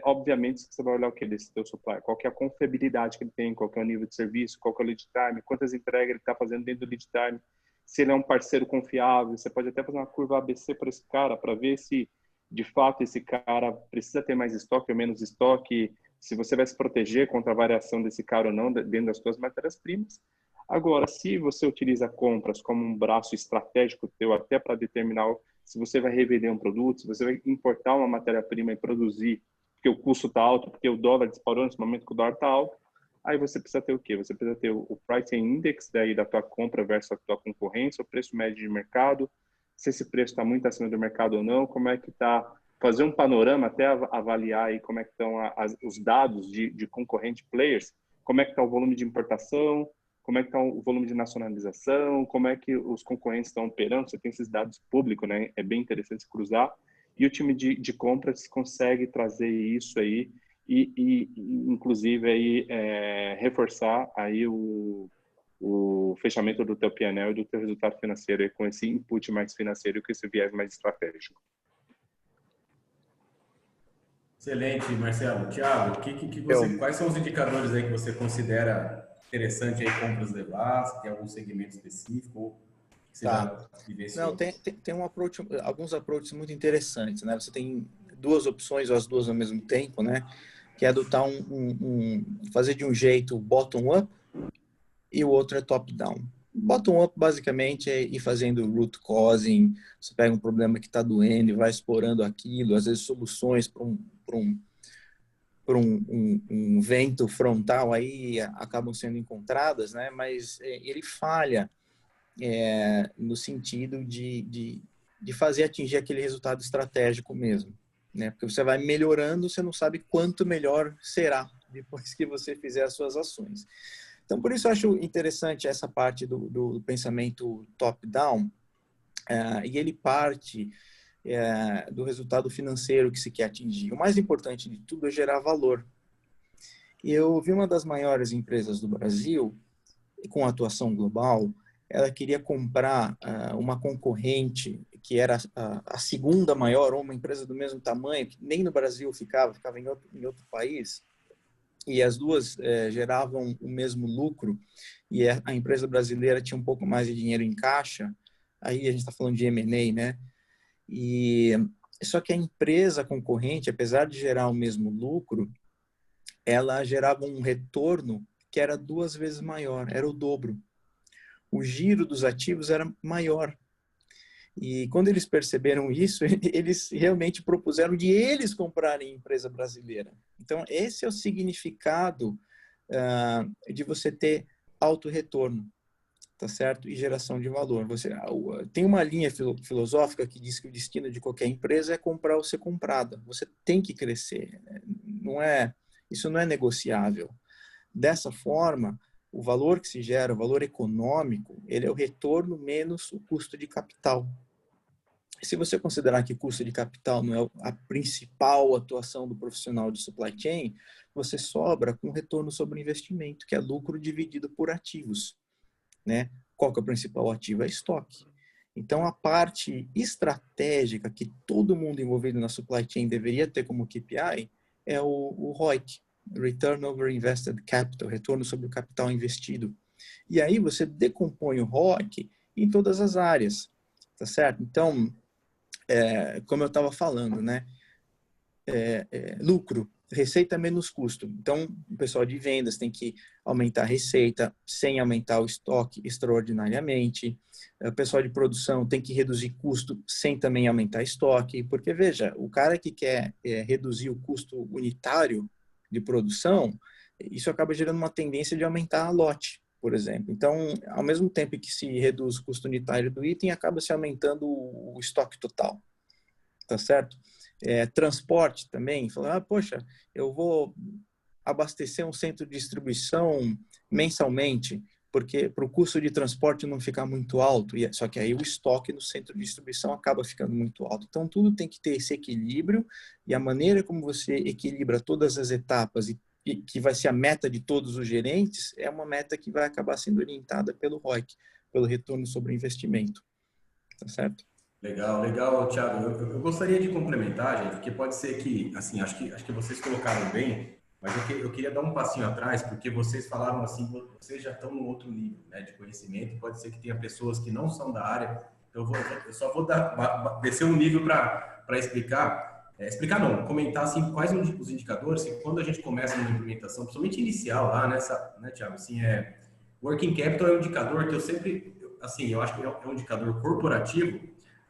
Obviamente, você vai olhar o que desse teu supplier, qual que é a confiabilidade que ele tem, qual que é o nível de serviço, qual que é o lead time, quantas entregas ele está fazendo dentro do lead time, se ele é um parceiro confiável. Você pode até fazer uma curva ABC para esse cara, para ver se, de fato, esse cara precisa ter mais estoque ou menos estoque, se você vai se proteger contra a variação desse cara ou não dentro das suas matérias-primas. Agora, se você utiliza compras como um braço estratégico teu, até para determinar se você vai revender um produto, se você vai importar uma matéria-prima e produzir, porque o custo está alto, porque o dólar disparou nesse momento que o dólar está alto, aí você precisa ter o quê? Você precisa ter o Price Index daí da tua compra versus a tua concorrência, o preço médio de mercado, se esse preço está muito acima do mercado ou não, como é que está, fazer um panorama, até avaliar aí como é que estão os dados de concorrente players, como é que está o volume de importação, como é que está o volume de nacionalização, como é que os concorrentes estão operando, você tem esses dados públicos, né? É bem interessante cruzar. E o time de compras consegue trazer isso aí e inclusive, aí, reforçar aí o fechamento do teu P&L e do teu resultado financeiro aí, com esse input mais financeiro e com esse viés mais estratégico. Excelente, Marcelo. Thiago, quais são os indicadores aí que você considera interessante aí compras levar? Se tem algum segmento específico que você já vivenciou? Não, tem alguns approaches muito interessantes, né? Você tem duas opções, ou as duas ao mesmo tempo, né? Que é adotar fazer de um jeito bottom-up e o outro é top-down. Bottom-up, basicamente, é ir fazendo root causing. Você pega um problema que está doendo e vai explorando aquilo, às vezes soluções para um vento frontal aí acabam sendo encontradas, né? Mas ele falha no sentido de fazer atingir aquele resultado estratégico mesmo, né? Porque você vai melhorando, você não sabe quanto melhor será depois que você fizer as suas ações. Então, por isso eu acho interessante essa parte do pensamento top-down, e ele parte do resultado financeiro que se quer atingir. O mais importante de tudo é gerar valor. E eu vi uma das maiores empresas do Brasil, com atuação global, ela queria comprar uma concorrente que era a segunda maior, ou uma empresa do mesmo tamanho, que nem no Brasil ficava em outro país, e as duas geravam o mesmo lucro, e a empresa brasileira tinha um pouco mais de dinheiro em caixa. Aí a gente está falando de M&A, né? Só que a empresa concorrente, apesar de gerar o mesmo lucro, ela gerava um retorno que era 2 vezes maior, era o dobro. O giro dos ativos era maior. E quando eles perceberam isso, eles realmente propuseram de eles comprarem empresa brasileira. Então, esse é o significado de você ter alto retorno, tá certo? E geração de valor. Tem uma linha filosófica que diz que o destino de qualquer empresa é comprar ou ser comprada. Você tem que crescer. Isso não é negociável. Dessa forma, o valor que se gera, o valor econômico, ele é o retorno menos o custo de capital. Se você considerar que custo de capital não é a principal atuação do profissional de supply chain, você sobra com retorno sobre investimento, que é lucro dividido por ativos, né? Qual que é o principal ativo? É estoque. Então, a parte estratégica que todo mundo envolvido na supply chain deveria ter como KPI é o ROIC, Return over Invested Capital, retorno sobre o capital investido. E aí você decompõe o ROIC em todas as áreas, tá certo? Então, como eu estava falando, né? Lucro, receita menos custo. Então, o pessoal de vendas tem que aumentar a receita sem aumentar o estoque extraordinariamente. O pessoal de produção tem que reduzir custo sem também aumentar estoque. Porque, veja, o cara que quer reduzir o custo unitário de produção, isso acaba gerando uma tendência de aumentar a lote, por exemplo. Então, ao mesmo tempo que se reduz o custo unitário do item, acaba se aumentando o estoque total. Tá certo? Transporte também, falar, poxa, eu vou abastecer um centro de distribuição mensalmente, porque para o custo de transporte não ficar muito alto, só que aí o estoque no centro de distribuição acaba ficando muito alto. Então, tudo tem que ter esse equilíbrio, e a maneira como você equilibra todas as etapas e que vai ser a meta de todos os gerentes, é uma meta que vai acabar sendo orientada pelo ROIC, pelo retorno sobre o investimento. Tá certo? Legal, Thiago. Eu gostaria de complementar, gente, porque pode ser que, assim, acho que vocês colocaram bem, mas eu queria dar um passinho atrás, porque vocês falaram assim, vocês já estão no outro nível, né, de conhecimento, e pode ser que tenha pessoas que não são da área, então eu só vou descer um nível para explicar, comentar assim, quais os indicadores que quando a gente começa uma implementação, principalmente inicial lá, né, Thiago, assim, Working capital é um indicador que eu sempre, assim, eu acho que é um indicador corporativo,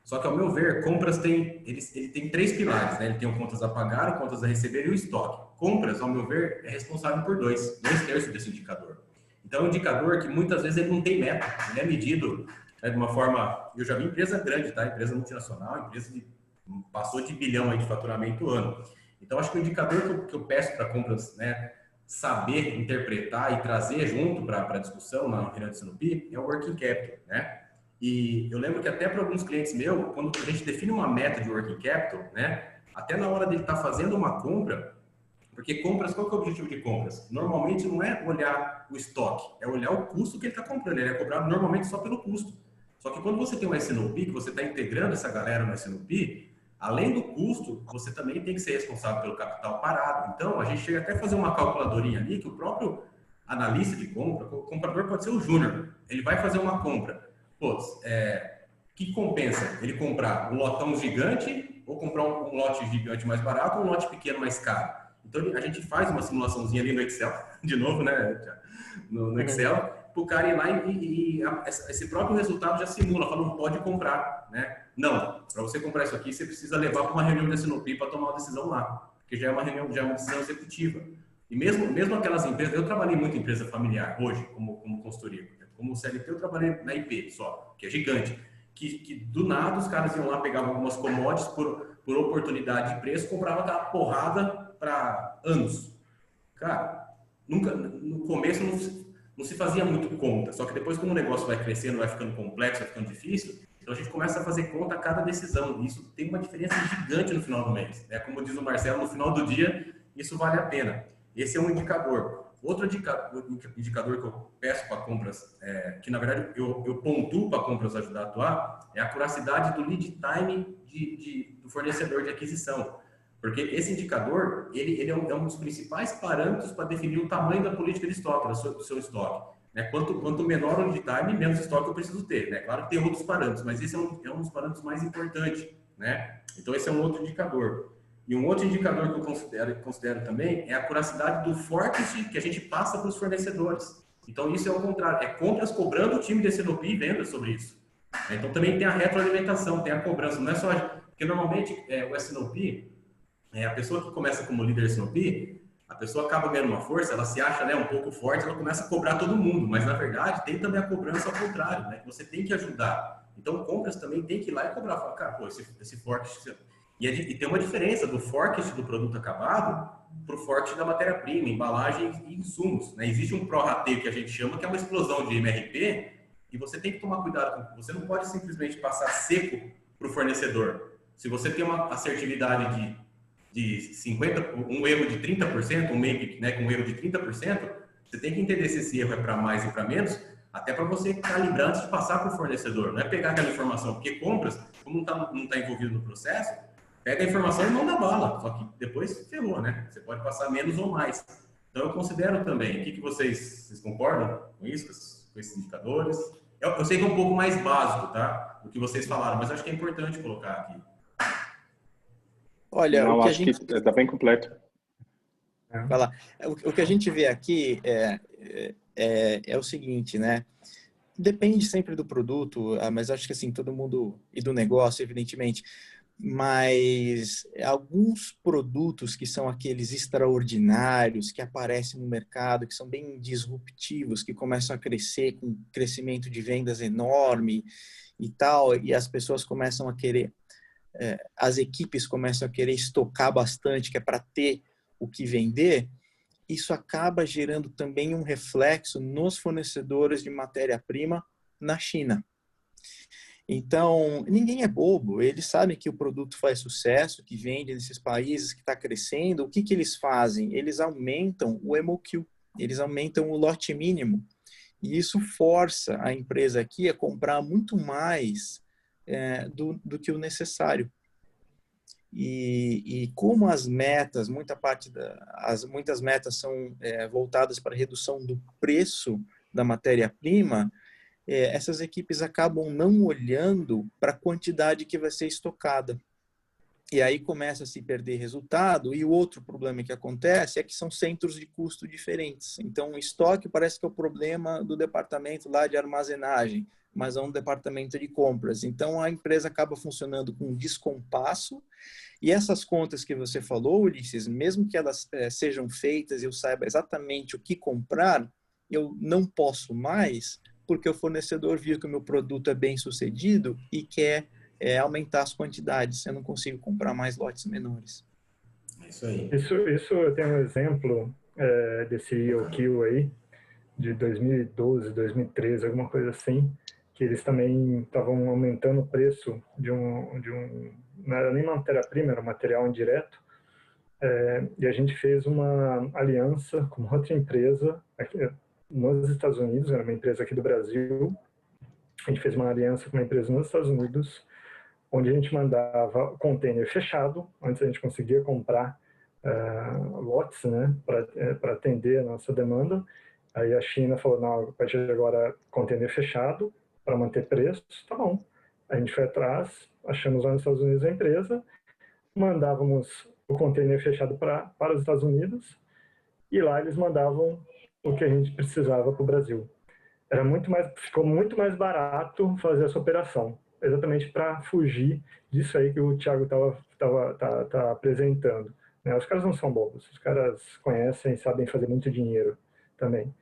só que, ao meu ver, compras ele tem 3 pilares, né? Ele tem o contas a pagar, o contas a receber e o estoque. Compras, ao meu ver, é responsável por 2/3 desse indicador. Então, é um indicador que muitas vezes ele não tem meta, ele é medido, né, de uma forma... Eu já vi empresa grande, tá? Empresa multinacional, empresa que passou de bilhão aí de faturamento ano. Então, acho que o indicador que eu peço para compras, né, saber interpretar e trazer junto para a discussão na reunião de Sinop é o working capital, né? E eu lembro que até para alguns clientes meus, quando a gente define uma meta de working capital, né, até na hora dele estar fazendo uma compra, porque compras, qual que é o objetivo de compras? Normalmente não é olhar o estoque, é olhar o custo que ele está comprando, ele é cobrado normalmente só pelo custo. Só que quando você tem uma SNOP, que você está integrando essa galera no SNOP, além do custo, você também tem que ser responsável pelo capital parado. Então, a gente chega até a fazer uma calculadorinha ali, que o próprio analista de compra, o comprador pode ser o júnior, ele vai fazer uma compra. Pô, que compensa? Ele comprar um lotão gigante ou comprar um lote gigante mais barato ou um lote pequeno mais caro? Então, a gente faz uma simulaçãozinha ali no Excel, de novo, né? No Excel, para o cara ir lá e esse próprio resultado já simula, fala, não pode comprar, né? Não, para você comprar isso aqui, você precisa levar para uma reunião da Sinop para tomar uma decisão lá, porque já é uma reunião, já é uma decisão executiva. E mesmo aquelas empresas, eu trabalhei muito em empresa familiar hoje, como consultoria. Como CLT, eu trabalhei na IP só, que é gigante. Que do nada os caras iam lá, pegavam algumas commodities por oportunidade de preço, compravam aquela porrada para anos. Cara, no começo não se fazia muito conta, só que depois, como o negócio vai crescendo, vai ficando complexo, vai ficando difícil, então a gente começa a fazer conta a cada decisão. E isso tem uma diferença gigante no final do mês, né? Como diz o Marcelo, no final do dia, isso vale a pena. Esse é um indicador. Outro indicador que eu peço para compras, que na verdade eu pontuo para compras ajudar a atuar, é a acuracidade do lead time do fornecedor de aquisição. Porque esse indicador, ele é um dos principais parâmetros para definir o tamanho da política de estoque, do seu estoque. Né? Quanto menor o lead time, menos estoque eu preciso ter. Né? Claro que tem outros parâmetros, mas esse é um dos parâmetros mais importantes. Né? Então, esse é um outro indicador. E um outro indicador que eu considero também é a acuracidade do forecast que a gente passa para os fornecedores. Então, isso é o contrário. É compras cobrando o time de SNOP e vendas sobre isso. Então, também tem a retroalimentação, tem a cobrança. Não é só... Porque, normalmente, o SNOP... a pessoa que começa como líder SNOP, a pessoa acaba ganhando uma força, ela se acha, né, um pouco forte, ela começa a cobrar todo mundo, mas na verdade tem também a cobrança ao contrário, né, que você tem que ajudar. Então, compras também tem que ir lá e cobrar, falar, cara, pô, esse forecast... E tem uma diferença do forecast do produto acabado para o forecast da matéria-prima, embalagem e insumos, né? Existe um pró-rateio que a gente chama, que é uma explosão de MRP, e você tem que tomar cuidado, você não pode simplesmente passar seco para o fornecedor. Se você tem uma assertividade de 50%, um erro de 30%, um make, né, com um erro de 30%, você tem que entender se esse erro é para mais ou para menos, até para você calibrar antes de passar para o fornecedor. Não é pegar aquela informação, porque compras, como não tá envolvido no processo, pega a informação e manda bala, só que depois ferrou, né? Você pode passar menos ou mais. Então, eu considero também. O que vocês concordam com isso, com esses indicadores? Eu sei que é um pouco mais básico, tá? Do que vocês falaram, mas acho que é importante colocar aqui. Olha, não, acho que está bem completo. Vai lá. O que a gente vê aqui é o seguinte, né? Depende sempre do produto, mas acho que assim, todo mundo, e do negócio, evidentemente, mas alguns produtos que são aqueles extraordinários, que aparecem no mercado, que são bem disruptivos, que começam a crescer com um crescimento de vendas enorme e tal, e as pessoas começam a querer, as equipes começam a querer estocar bastante, que é para ter o que vender, isso acaba gerando também um reflexo nos fornecedores de matéria-prima na China. Então, ninguém é bobo, eles sabem que o produto faz sucesso, que vende nesses países, que está crescendo. O que eles fazem? Eles aumentam o MOQ, eles aumentam o lote mínimo. E isso força a empresa aqui a comprar muito mais do que o necessário. E como as metas, muitas metas são voltadas para a redução do preço da matéria-prima, essas equipes acabam não olhando para a quantidade que vai ser estocada. E aí começa a se perder resultado. E o outro problema que acontece é que são centros de custo diferentes. Então, o estoque parece que é o problema do departamento lá de armazenagem, mas é um departamento de compras. Então, a empresa acaba funcionando com um descompasso. E essas contas que você falou, Ulisses, mesmo que elas sejam feitas e eu saiba exatamente o que comprar, eu não posso mais, porque o fornecedor viu que o meu produto é bem sucedido e quer aumentar as quantidades. Eu não consigo comprar mais lotes menores. É isso aí. Isso eu tenho um exemplo desse EOQ aí, de 2012, 2013, alguma coisa assim, que eles também estavam aumentando o preço de um não era nem matéria-prima, era um material indireto, e a gente fez uma aliança com outra empresa aqui nos Estados Unidos, era uma empresa aqui do Brasil, a gente fez uma aliança com uma empresa nos Estados Unidos, onde a gente mandava container fechado, antes a gente conseguia comprar lotes, né, para atender a nossa demanda. Aí a China falou, não, a partir de agora container fechado, para manter preço, tá bom. A gente foi atrás, achamos lá nos Estados Unidos a empresa, mandávamos o container fechado para os Estados Unidos e lá eles mandavam o que a gente precisava para o Brasil. Ficou muito mais barato fazer essa operação, exatamente para fugir disso aí que o Thiago tá apresentando. Né? Os caras não são bobos, os caras conhecem, sabem fazer muito dinheiro também.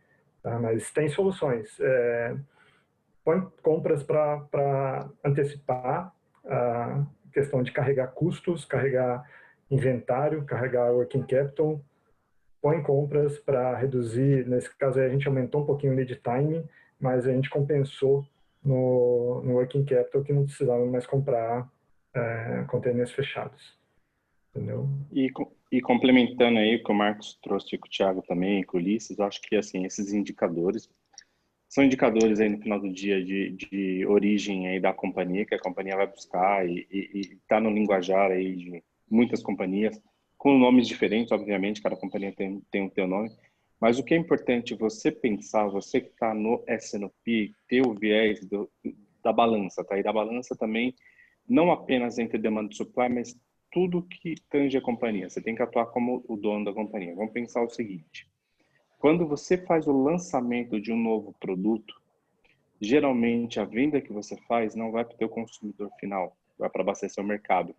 Tá? Mas tem soluções. Põe compras para antecipar a questão de carregar custos, carregar inventário, carregar working capital. Põe compras para reduzir, nesse caso aí a gente aumentou um pouquinho o lead time, mas a gente compensou no working capital que não precisava mais comprar containers fechados. Entendeu? E complementando aí o que o Marcos trouxe com o Thiago também, e com o Ulisses, eu acho que assim, esses indicadores são indicadores aí no final do dia de origem aí da companhia, que a companhia vai buscar e tá no linguajar aí de muitas companhias, com nomes diferentes, obviamente, cada companhia tem o teu nome, mas o que é importante você pensar, você que está no S&P, ter o viés da balança, tá? E da balança também, não apenas entre demanda e supply, mas tudo que tange a companhia. Você tem que atuar como o dono da companhia. Vamos pensar o seguinte: quando você faz o lançamento de um novo produto, geralmente a venda que você faz não vai para o teu consumidor final, vai para abastecer o mercado.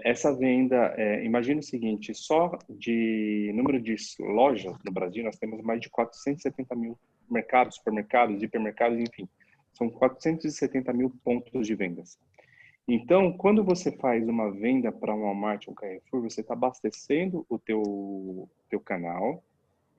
Essa venda, imagina o seguinte, só de número de lojas no Brasil, nós temos mais de 470 mil mercados, supermercados, hipermercados, enfim. São 470 mil pontos de vendas. Então, quando você faz uma venda para um Walmart ou um Carrefour, você está abastecendo o teu canal,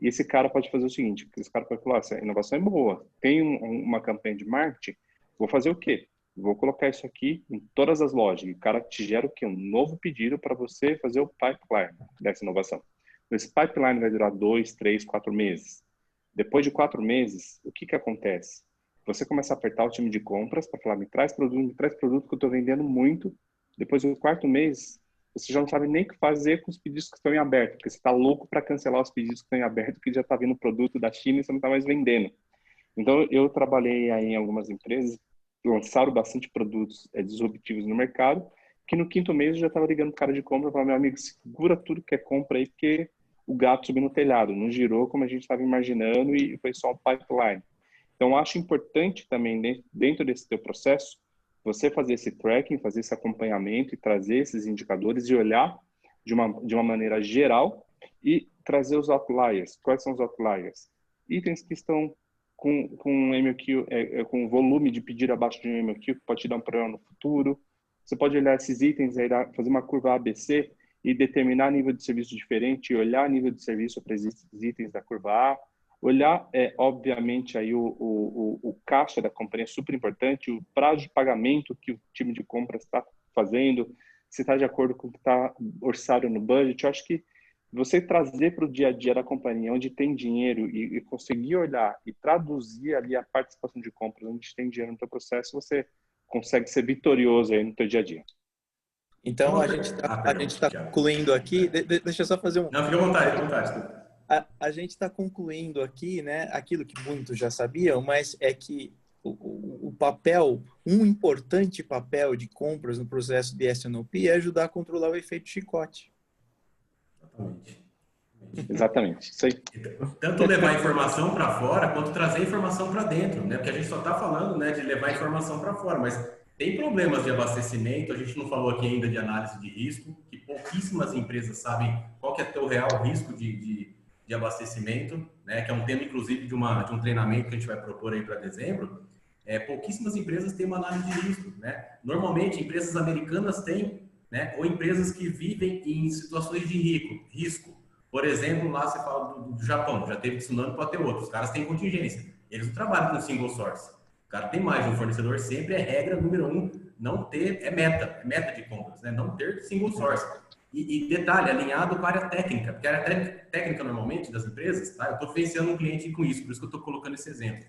e esse cara pode fazer o seguinte, esse cara pode falar, essa inovação é boa, tem uma campanha de marketing, vou fazer o quê? Vou colocar isso aqui em todas as lojas, e o cara te gera o quê? Um novo pedido para você fazer o pipeline dessa inovação. Esse pipeline vai durar 2, 3, 4 meses. Depois de 4 meses, o que acontece? Você começa a apertar o time de compras para falar, me traz produto que eu estou vendendo muito. Depois do 4º mês, você já não sabe nem o que fazer com os pedidos que estão em aberto, porque você está louco para cancelar os pedidos que estão em aberto, que já está vindo produto da China e você não está mais vendendo. Então, eu trabalhei aí em algumas empresas, lançaram bastante produtos disruptivos no mercado, que no 5º mês eu já estava ligando para o cara de compra e falava, meu amigo, segura tudo que é compra aí, porque o gato subiu no telhado, não girou como a gente estava imaginando e foi só um pipeline. Então, acho importante também, dentro desse teu processo, você fazer esse tracking, fazer esse acompanhamento e trazer esses indicadores e olhar de uma maneira geral e trazer os outliers. Quais são os outliers? Itens que estão com MOQ, com volume de pedir abaixo de um MOQ, que pode te dar um problema no futuro. Você pode olhar esses itens aí, fazer uma curva ABC e determinar nível de serviço diferente e olhar nível de serviço para esses itens da curva A. Olhar, obviamente, aí o caixa da companhia é super importante, o prazo de pagamento que o time de compras está fazendo, se está de acordo com o que está orçado no budget. Eu acho que você trazer para o dia a dia da companhia, onde tem dinheiro, e conseguir olhar e traduzir ali a participação de compras, onde tem dinheiro no teu processo, você consegue ser vitorioso aí no teu dia a dia. Então, a gente está concluindo aqui, deixa eu só fazer um... Não, fica à vontade, fica à vontade. A gente está concluindo aqui, né, aquilo que muitos já sabiam, mas é que o papel, um importante papel de compras no processo de S&OP é ajudar a controlar o efeito chicote. Exatamente, isso aí. Tanto levar informação para fora, quanto trazer informação para dentro, né? Porque a gente só está falando, né, de levar informação para fora, mas tem problemas de abastecimento, a gente não falou aqui ainda de análise de risco, que pouquíssimas empresas sabem qual que é o real risco de abastecimento, né? Que é um tema, inclusive, de um treinamento que a gente vai propor aí para dezembro. Pouquíssimas empresas têm uma análise de risco, né? Normalmente, empresas americanas têm, né? Ou empresas que vivem em situações de risco. Por exemplo, lá você fala do Japão, já teve tsunami, pode ter outro. Os caras têm contingência. Eles não trabalham com single source. O cara tem mais de um fornecedor, sempre é regra número 1, não ter, é meta de compras, né? Não ter single source. E detalhe, alinhado com a área técnica, porque a área técnica normalmente das empresas, tá? Eu estou financiando um cliente com isso, por isso que eu estou colocando esse exemplo.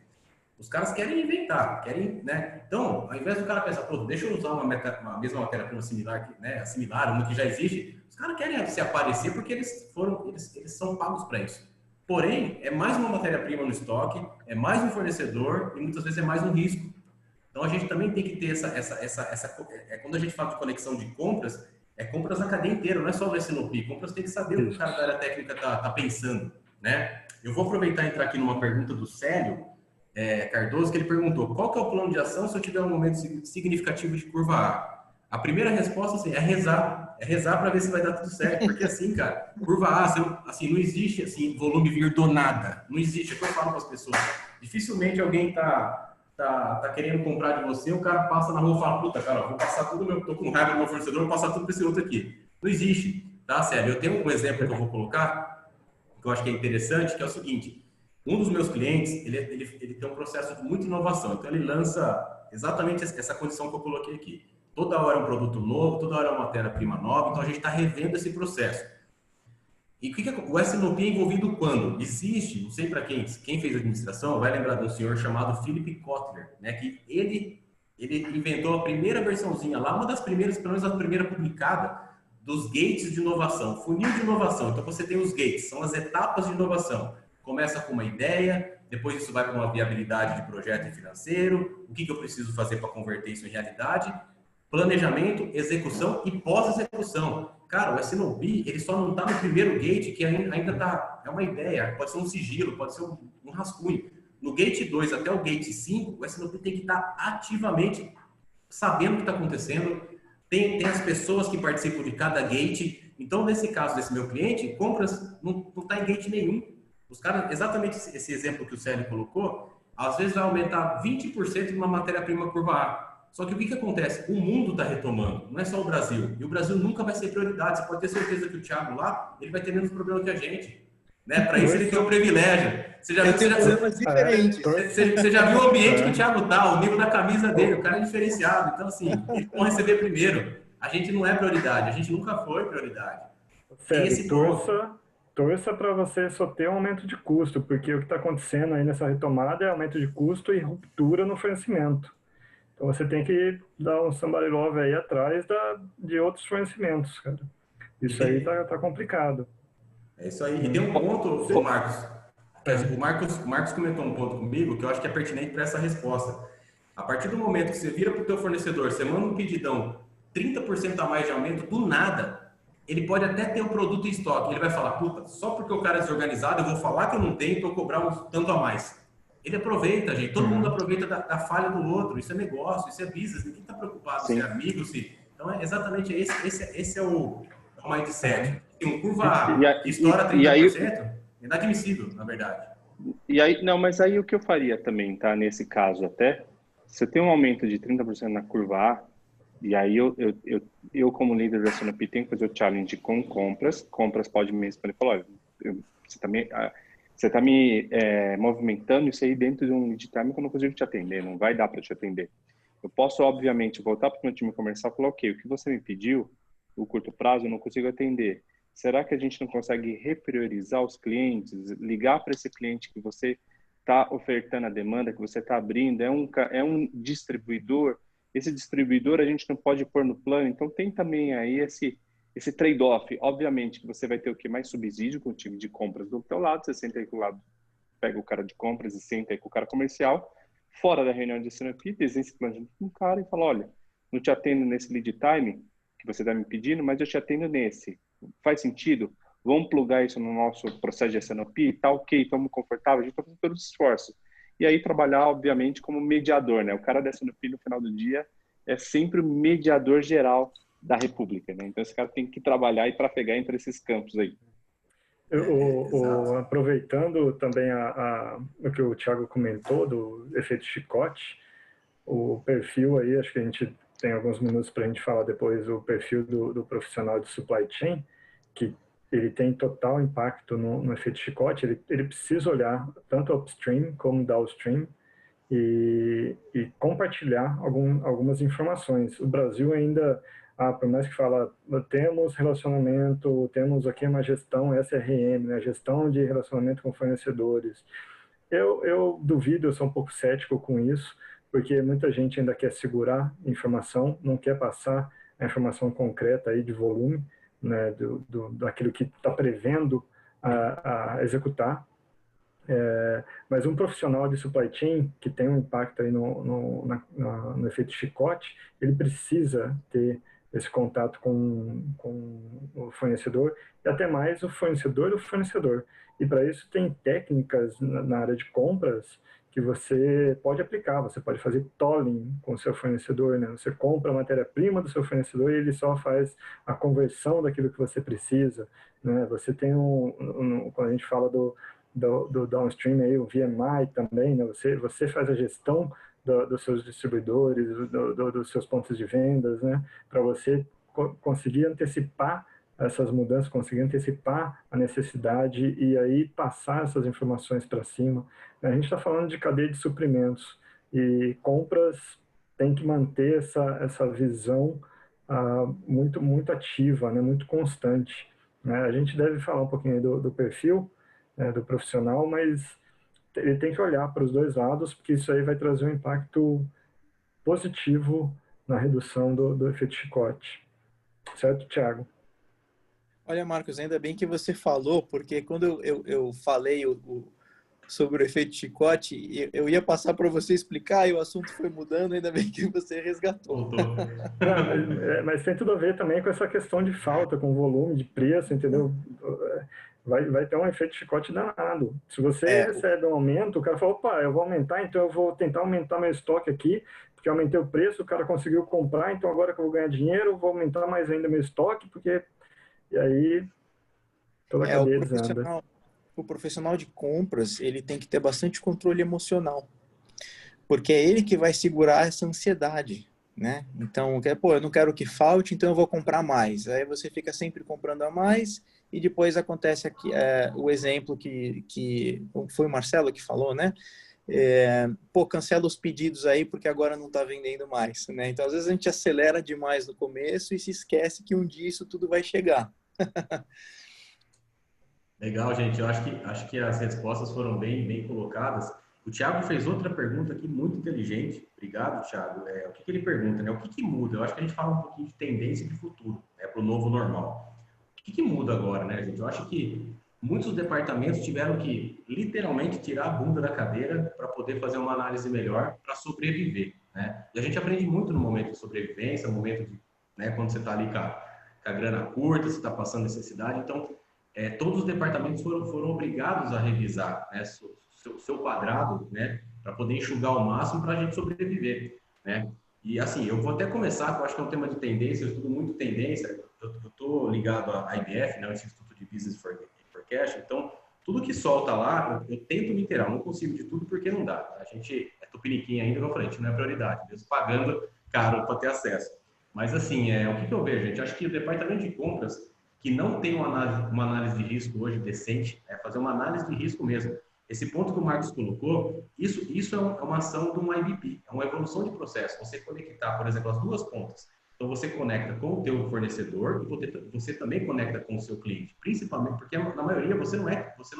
Os caras querem inventar, querem, né? Então, ao invés do cara pensar, pô, deixa eu usar uma mesma matéria-prima similar, né? Similar, uma que já existe, os caras querem se aparecer porque eles são pagos para isso. Porém, é mais uma matéria-prima no estoque, é mais um fornecedor e muitas vezes é mais um risco. Então, a gente também tem que ter quando a gente fala de conexão de compras, é compras na cadeia inteira, não é só o S&OP. Compras tem que saber o que o cara da área técnica tá pensando, né? Eu vou aproveitar e entrar aqui numa pergunta do Célio Cardoso, que ele perguntou: qual que é o plano de ação se eu tiver um momento significativo de curva A? A primeira resposta, assim, é rezar para ver se vai dar tudo certo, porque assim, cara, curva A, assim, não existe assim volume vir do nada, não existe. É o que eu falo para as pessoas. Dificilmente alguém tá querendo comprar de você, o cara passa na rua e fala: puta, cara, vou passar tudo, tô com raiva do meu fornecedor, vou passar tudo para esse outro aqui. Não existe, tá, sério? Eu tenho um exemplo que eu vou colocar, que eu acho que é interessante, que é o seguinte: um dos meus clientes, ele tem um processo de muita inovação, então ele lança exatamente essa condição que eu coloquei aqui. Toda hora é um produto novo, toda hora é uma matéria-prima nova, então a gente está revendo esse processo. E o S&OP é envolvido quando? Existe, não sei para quem fez administração, vai lembrar de um senhor chamado Philip Kotler, né, que ele inventou a primeira versãozinha lá, uma das primeiras, pelo menos a primeira publicada, dos gates de inovação, funil de inovação. Então você tem os gates, são as etapas de inovação. Começa com uma ideia, depois isso vai para uma viabilidade de projeto e financeiro, o que eu preciso fazer para converter isso em realidade, planejamento, execução e pós-execução. Cara, o S&OP, ele só não está no primeiro gate, que ainda tá, é uma ideia, pode ser um sigilo, pode ser um rascunho. No gate 2 até o gate 5, o S&OP tem que estar ativamente sabendo o que está acontecendo, tem as pessoas que participam de cada gate. Então, nesse caso desse meu cliente, compras não está em gate nenhum. Os caras, exatamente esse exemplo que o Célio colocou, às vezes vai aumentar 20% de uma matéria-prima curva A. Só que o que acontece? O mundo está retomando, não é só o Brasil. E o Brasil nunca vai ser prioridade. Você pode ter certeza que o Thiago lá, ele vai ter menos problema que a gente. Né? Para isso ele tem o privilégio. Você já viu o ambiente que o Thiago tá, o nível da camisa dele, o cara é diferenciado. Então, assim, eles vão receber primeiro. A gente não é prioridade, a gente nunca foi prioridade. Sério, torça para você só ter um aumento de custo, porque o que está acontecendo aí nessa retomada é aumento de custo e ruptura no fornecimento. Então você tem que dar um somebody love aí atrás de outros fornecimentos, cara. Isso aí tá complicado. É isso aí. E tem um ponto, Marcos. O Marcos comentou um ponto comigo que eu acho que é pertinente para essa resposta. A partir do momento que você vira para o teu fornecedor, você manda um pedidão 30% a mais de aumento, do nada, ele pode até ter o produto em estoque. Ele vai falar: puta, só porque o cara é desorganizado, eu vou falar que eu não tenho para eu cobrar tanto a mais. Ele aproveita, gente. Todo mundo aproveita da falha do outro. Isso é negócio, isso é business. Ninguém está preocupado se é amigo, se... Então, é exatamente esse é o mindset. Tem um curva A que estoura 30%, é inadmissível, na verdade. E aí, não, mas aí o que eu faria também, tá? Nesse caso até, se eu tenho um aumento de 30% na curva A, e aí eu como líder da S&OP tenho que fazer o challenge com compras pode me responder e falar: olha, você está me movimentando isso aí dentro de um lead time que eu não consigo te atender, não vai dar para te atender. Eu posso, obviamente, voltar para o meu time comercial e falar: ok, o que você me pediu, no curto prazo, eu não consigo atender. Será que a gente não consegue repriorizar os clientes, ligar para esse cliente que você está ofertando a demanda, que você está abrindo, é um distribuidor, esse distribuidor a gente não pode pôr no plano, então tem também aí esse trade-off. Obviamente que você vai ter o que? Mais subsídio com o time de compras do teu lado, você senta aí com o lado, pega o cara de compras e senta aí com o cara comercial, fora da reunião de S&OP, desenha esse planejamento com o cara e fala, olha, não te atendo nesse lead time que você está me pedindo, mas eu te atendo nesse. Faz sentido? Vamos plugar isso no nosso processo de S&OP? Tá ok, estamos confortáveis, a gente está fazendo todos os esforços. E aí trabalhar, obviamente, como mediador, né? O cara da S&OP, no final do dia, é sempre o mediador geral da República, né? Então, esse cara tem que trabalhar e trafegar entre esses campos aí. Aproveitando também o que o Thiago comentou do efeito chicote, o perfil aí, acho que a gente tem alguns minutos para a gente falar depois, o perfil do profissional de supply chain, que ele tem total impacto no efeito chicote, ele precisa olhar tanto upstream como downstream e compartilhar algumas informações. O Brasil ainda, por mais que fala, temos relacionamento, temos aqui uma gestão SRM, né, gestão de relacionamento com fornecedores. Eu duvido, eu sou um pouco cético com isso, porque muita gente ainda quer segurar informação, não quer passar a informação concreta aí de volume, né, daquilo que está prevendo a executar. Mas um profissional de supply chain que tem um impacto aí no efeito chicote, ele precisa ter esse contato com o fornecedor e até mais o fornecedor do fornecedor. E para isso tem técnicas na área de compras que você pode aplicar. Você pode fazer tolling com o seu fornecedor, né? Você compra a matéria-prima do seu fornecedor e ele só faz a conversão daquilo que você precisa, né? Você tem quando a gente fala do downstream aí, o VMI também, né? Você faz a gestão dos seus distribuidores, dos seus pontos de vendas, né? Para você conseguir antecipar essas mudanças, conseguir antecipar a necessidade e aí passar essas informações para cima. A gente está falando de cadeia de suprimentos e compras tem que manter essa visão muito, muito ativa, né? Muito constante, né? A gente deve falar um pouquinho do perfil, né, do profissional, mas ele tem que olhar para os dois lados, porque isso aí vai trazer um impacto positivo na redução do efeito chicote. Certo, Thiago? Olha, Marcos, ainda bem que você falou, porque quando eu falei sobre o efeito chicote, eu ia passar para você explicar e o assunto foi mudando, ainda bem que você resgatou. Mas tem tudo a ver também com essa questão de falta, com volume, de preço, entendeu? Vai ter um efeito chicote danado. Se você recebe um aumento, o cara fala, opa, eu vou aumentar, então eu vou tentar aumentar meu estoque aqui, porque eu aumentei o preço, o cara conseguiu comprar, então agora que eu vou ganhar dinheiro, eu vou aumentar mais ainda meu estoque, porque... E aí, toda a cadeia desanda. O profissional de compras, ele tem que ter bastante controle emocional, porque é ele que vai segurar essa ansiedade, né? Então, eu não quero que falte, então eu vou comprar mais. Aí você fica sempre comprando a mais e depois acontece aqui o exemplo que foi o Marcelo que falou, né? Cancela os pedidos aí porque agora não está vendendo mais, né? Então, às vezes a gente acelera demais no começo e se esquece que um dia isso tudo vai chegar. Legal, gente. Eu acho que as respostas foram bem colocadas. O Thiago fez outra pergunta aqui muito inteligente. Obrigado, Thiago. O que ele pergunta, né? O que muda? Eu acho que a gente fala um pouquinho de tendência de futuro, né, para o novo normal. O que muda agora, né, gente? Eu acho que muitos departamentos tiveram que literalmente tirar a bunda da cadeira para poder fazer uma análise melhor para sobreviver, né? E a gente aprende muito no momento de sobrevivência, no momento de, né, quando você está ali com a grana curta, você está passando necessidade. Então, todos os departamentos foram obrigados a revisar, né, seu quadrado, né, para poder enxugar ao máximo para a gente sobreviver, né? E assim, eu vou até começar, que eu acho que é um tema de tendência, eu estudo muito tendência, eu estou ligado à IBF, né, o Instituto de Business Forecast, então tudo que solta lá, eu tento me inteirar, não consigo de tudo porque não dá. A gente é tupiniquim ainda, como eu falei, a gente não é prioridade, mesmo pagando caro para ter acesso. Mas assim, o que eu vejo, gente? Acho que o departamento de compras que não tem uma análise de risco hoje decente, fazer uma análise de risco mesmo. Esse ponto que o Marcos colocou, isso é uma ação de um IBP, é uma evolução de processo. Você conectar, por exemplo, as duas pontas. Então, você conecta com o teu fornecedor e você também conecta com o seu cliente. Principalmente porque, na maioria, você não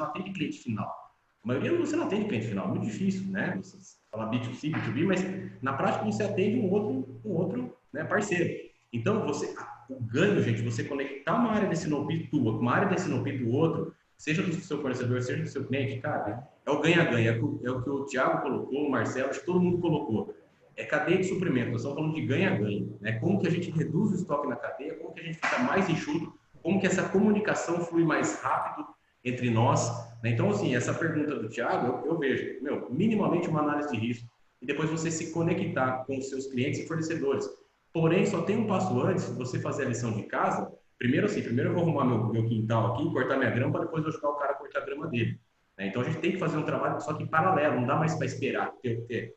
atende cliente final. A maioria você não atende cliente final, é muito difícil, né? Você fala B2C, B2B, mas na prática você atende um outro, né, parceiro. Então, o ganho, gente, você conectar uma área desse SNOP tua com uma área desse SNOP do outro, seja do seu fornecedor, seja do seu cliente, cara, é o ganha-ganha, é o que o Thiago colocou, o Marcelo, acho que todo mundo colocou. É cadeia de suprimento, nós estamos falando de ganha-ganha, né? Como que a gente reduz o estoque na cadeia, como que a gente fica mais enxuto, como que essa comunicação flui mais rápido entre nós, né? Então, assim, essa pergunta do Thiago, eu vejo, minimamente uma análise de risco, e depois você se conectar com os seus clientes e fornecedores. Porém, só tem um passo antes, você fazer a lição de casa. Primeiro, eu vou arrumar meu quintal aqui, cortar minha grama, para depois eu ajudar o cara a cortar a grama dele, né? Então, a gente tem que fazer um trabalho, só que paralelo, não dá mais para esperar ter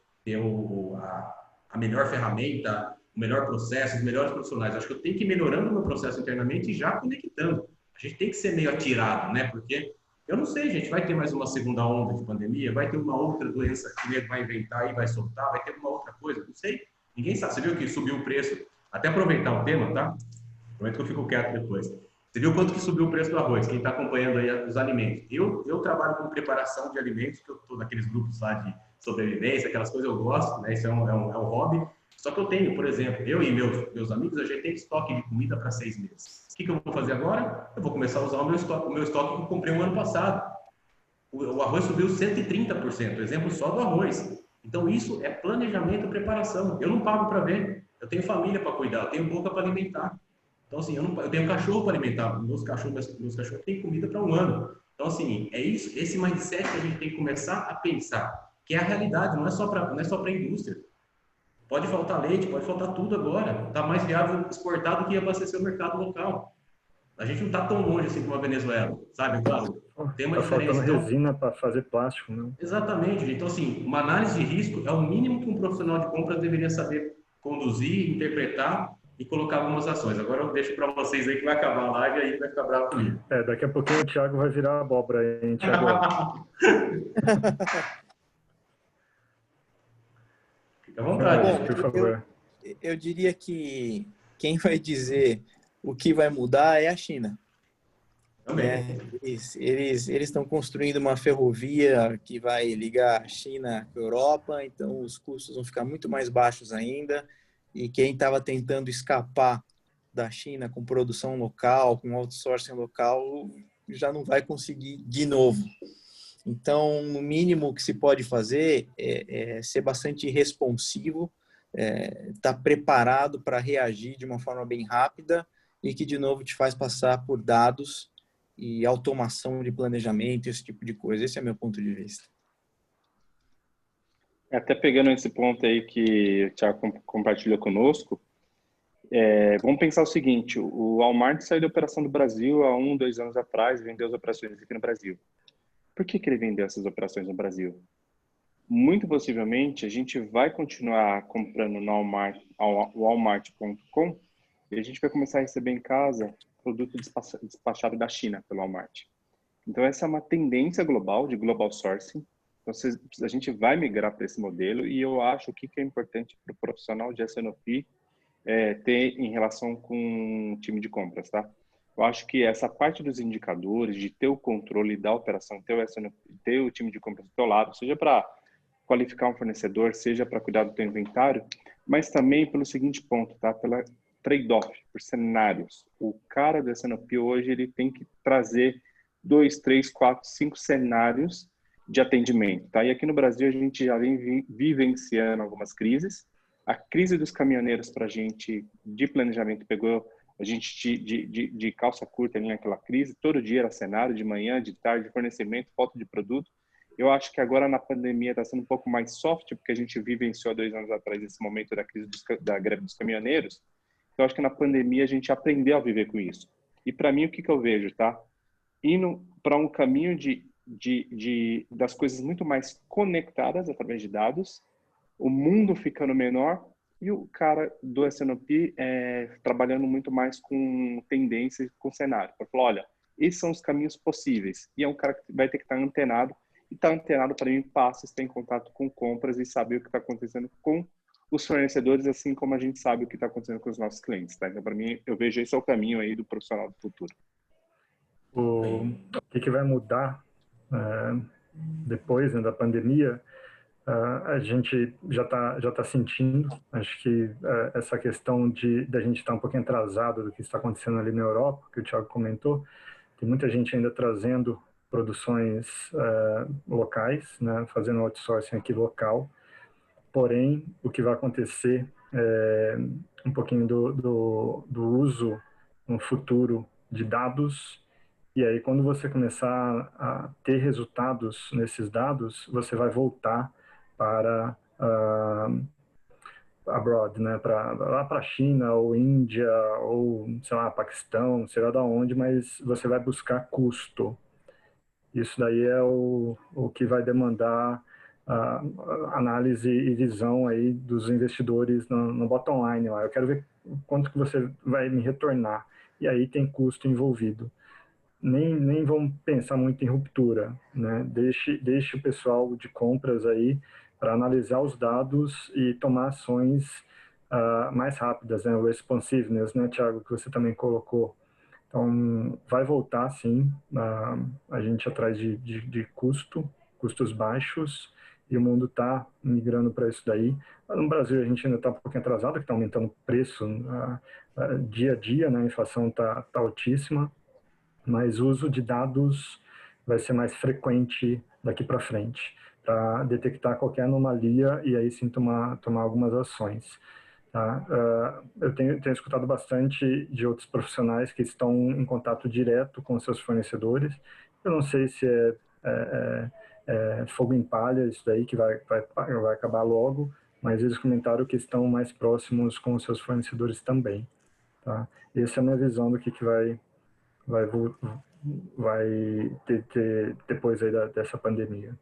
a melhor ferramenta, o melhor processo, os melhores profissionais. Acho que eu tenho que ir melhorando o meu processo internamente e já conectando. A gente tem que ser meio atirado, né? Porque eu não sei, gente, vai ter mais uma segunda onda de pandemia, vai ter uma outra doença que ele vai inventar e vai soltar, vai ter uma outra coisa, não sei. Ninguém sabe. Você viu que subiu o preço? Até aproveitar o tema, tá? Prometo que eu fico quieto depois. Você viu quanto que subiu o preço do arroz? Quem está acompanhando aí os alimentos. Eu trabalho com preparação de alimentos, que eu estou naqueles grupos lá de sobrevivência, aquelas coisas eu gosto, né? Isso é um hobby. Só que eu tenho, por exemplo, eu e meus amigos, a gente tem estoque de comida para 6 meses. O que eu vou fazer agora? Eu vou começar a usar o meu estoque que eu comprei um ano passado. O arroz subiu 130%, exemplo só do arroz. Então, isso é planejamento e preparação. Eu não pago para ver. Eu tenho família para cuidar, eu tenho boca para alimentar. Então, assim, eu tenho cachorro para alimentar. Meus cachorros têm comida para um ano. Então, assim, é isso, esse mindset que a gente tem que começar a pensar, que é a realidade, não é só para a indústria. Pode faltar leite, pode faltar tudo agora. Está mais viável exportar do que abastecer o mercado local. A gente não está tão longe assim como a Venezuela, sabe? Claro, tem uma diferença. Está faltando resina para fazer plástico, né? Exatamente. Então, assim, uma análise de risco é o mínimo que um profissional de compras deveria saber conduzir, interpretar e colocar algumas ações. Agora eu deixo para vocês aí que vai acabar a live e aí vai ficar bravo comigo. Daqui a pouquinho o Thiago vai virar abóbora aí, hein, Thiago? Fica à vontade. Bom, por favor. Eu diria que quem vai dizer o que vai mudar é a China. Também. Eles estão construindo uma ferrovia que vai ligar a China com a Europa, então os custos vão ficar muito mais baixos ainda. E quem estava tentando escapar da China com produção local, com outsourcing local, já não vai conseguir de novo. Então, no mínimo o que se pode fazer é ser bastante responsivo, estar preparado para reagir de uma forma bem rápida e que, de novo, te faz passar por dados e automação de planejamento, esse tipo de coisa. Esse é meu ponto de vista. Até pegando esse ponto aí que o Thiago compartilhou conosco, vamos pensar o seguinte: o Walmart saiu da operação do Brasil há 1, 2 anos atrás, vendeu as operações aqui no Brasil. Por que ele vendeu essas operações no Brasil? Muito possivelmente a gente vai continuar comprando no Walmart.com e a gente vai começar a receber em casa produto despachado da China pelo Walmart. Então essa é uma tendência global de global sourcing. Então a gente vai migrar para esse modelo e eu acho que é importante para o profissional de S&OP ter em relação com o time de compras, tá? Eu acho que essa parte dos indicadores, de ter o controle da operação, ter o time de compras do teu lado, seja para qualificar um fornecedor, seja para cuidar do teu inventário, mas também pelo seguinte ponto, tá? Pela trade-off, por cenários. O cara do S&OP hoje, ele tem que trazer 2, 3, 4, 5 cenários de atendimento, tá? E aqui no Brasil a gente já vem vivenciando algumas crises. A crise dos caminhoneiros para a gente de planejamento pegou a gente de calça curta ali naquela crise, todo dia era cenário, de manhã, de tarde, fornecimento, falta de produto. Eu acho que agora na pandemia está sendo um pouco mais soft, porque a gente vivenciou há 2 anos atrás esse momento da crise da greve dos caminhoneiros. Então, acho que na pandemia a gente aprendeu a viver com isso. E para mim, o que eu vejo, tá? Indo para um caminho das coisas muito mais conectadas através de dados, o mundo ficando menor, e o cara do S&OP trabalhando muito mais com tendência, com cenário. Para falar, olha, esses são os caminhos possíveis. E é um cara que vai ter que estar antenado. E estar antenado, para mim, passa a estar em contato com compras e saber o que está acontecendo com os fornecedores, assim como a gente sabe o que está acontecendo com os nossos clientes. Tá? Então, para mim, eu vejo esse é o caminho aí do profissional do futuro. O que vai mudar depois, né, da pandemia? A gente já tá sentindo, acho que essa questão da gente estar um pouquinho atrasado do que está acontecendo ali na Europa, que o Thiago comentou, tem muita gente ainda trazendo produções locais, né, fazendo outsourcing aqui local. Porém, o que vai acontecer é um pouquinho do uso no futuro de dados. E aí, quando você começar a ter resultados nesses dados, você vai voltar para abroad, né, lá para a China ou Índia ou, sei lá, Paquistão, sei lá de onde, mas você vai buscar custo. Isso daí é o que vai demandar análise e visão aí dos investidores no bottom line lá. Eu quero ver quanto que você vai me retornar. E aí tem custo envolvido. Nem vamos pensar muito em ruptura, né? Deixe o pessoal de compras aí para analisar os dados e tomar ações mais rápidas, né? O responsiveness, né, Thiago, que você também colocou. Então, vai voltar, sim, a gente atrás de custos baixos, e o mundo está migrando para isso daí. No Brasil, a gente ainda está um pouquinho atrasado, que está aumentando o preço dia a dia, né? A inflação está altíssima, mas o uso de dados vai ser mais frequente daqui para frente, para detectar qualquer anomalia e aí sim tomar algumas ações. Tá? Eu tenho escutado bastante de outros profissionais que estão em contato direto com seus fornecedores. Eu não sei se é fogo em palha isso daí, que vai acabar logo, mas eles comentaram que estão mais próximos com os seus fornecedores também. Tá? Essa é a minha visão do que vai ter depois aí dessa pandemia.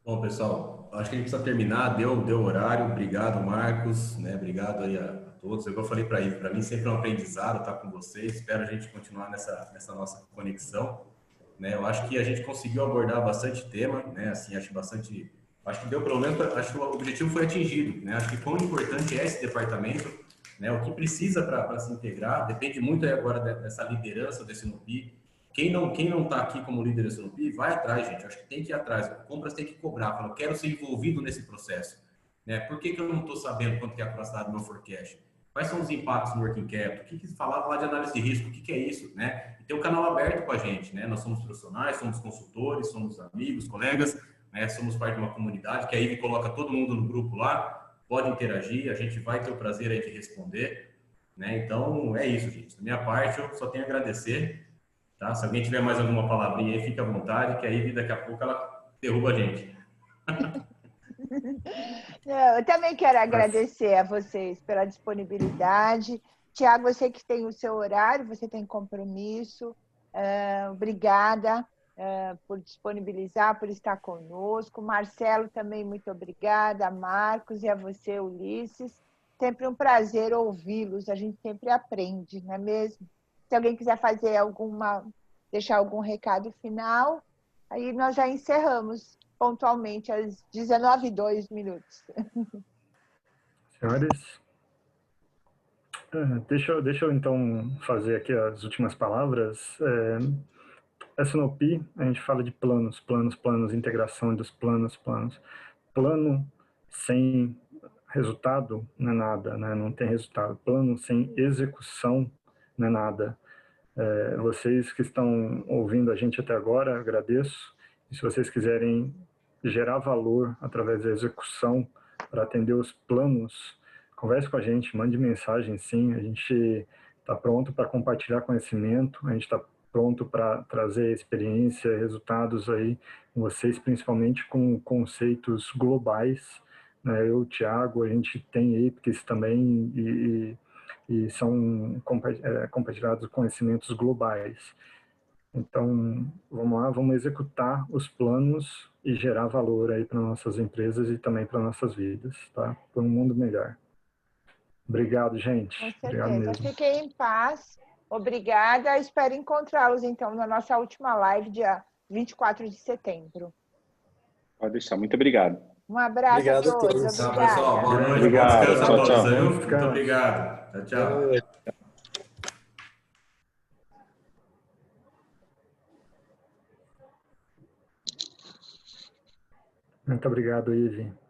Bom, pessoal, acho que a gente precisa terminar, deu horário. Obrigado, Marcos, né? Obrigado aí a todos. Eu falei para mim sempre é um aprendizado estar com vocês. Espero a gente continuar nessa nossa conexão, né? Eu acho que a gente conseguiu abordar bastante tema, né? Assim, acho que deu pelo menos, acho que o objetivo foi atingido, né? Acho que quão importante é esse departamento, né? O que precisa para se integrar, depende muito aí agora dessa liderança desse NUPI. Quem não está aqui como líder desse NUPI, vai atrás, gente. Acho que tem que ir atrás. Compras tem que cobrar. Fala, eu quero ser envolvido nesse processo, né? Por que eu não estou sabendo quanto que é a capacidade do meu forecast? Quais são os impactos no working capital? O que falava lá de análise de risco? O que é isso, né? E tem um canal aberto com a gente, né? Nós somos profissionais, somos consultores, somos amigos, colegas, né? Somos parte de uma comunidade que a Ivy coloca todo mundo no grupo lá, pode interagir, a gente vai ter o prazer aí de responder, né? Então, é isso, gente. Da minha parte, eu só tenho a agradecer, tá? Se alguém tiver mais alguma palavrinha aí, fique à vontade, que a Ivy daqui a pouco ela derruba a gente. Eu também quero agradecer a vocês pela disponibilidade. Tiago, eu sei que tem o seu horário, você tem compromisso. Obrigada por disponibilizar, por estar conosco. Marcelo, também muito obrigada. Marcos e a você, Ulisses. Sempre um prazer ouvi-los, a gente sempre aprende, não é mesmo? Se alguém quiser deixar algum recado final, aí nós já encerramos pontualmente às 19h02. Senhores, deixa eu então fazer aqui as últimas palavras. S&OP, a gente fala de planos, integração dos planos. Plano sem resultado não é nada, né? Não tem resultado. Plano sem execução não é nada. Vocês que estão ouvindo a gente até agora, agradeço. E se vocês quiserem gerar valor através da execução para atender os planos, converse com a gente, mande mensagem, sim. A gente está pronto para compartilhar conhecimento, a gente está pronto para trazer experiência, resultados aí com vocês, principalmente com conceitos globais, né? Eu, Thiago, a gente tem APICs também e são compartilhados conhecimentos globais. Então, vamos lá, vamos executar os planos e gerar valor aí para nossas empresas e também para nossas vidas, tá? Para um mundo melhor. Obrigado, gente. Com Obrigado certeza. mesmo. Fiquem em paz. Obrigada. Espero encontrá-los, então, na nossa última live, dia 24 de setembro. Pode deixar. Muito obrigado. Um abraço Obrigado a a todos. todos. Tchau, pessoal. Boa noite. Obrigado. Bom descanso a Tchau, todos, tchau. viu? Bom Muito descanso. obrigado. Tchau, tchau. Boa noite. Muito obrigado, Ivi.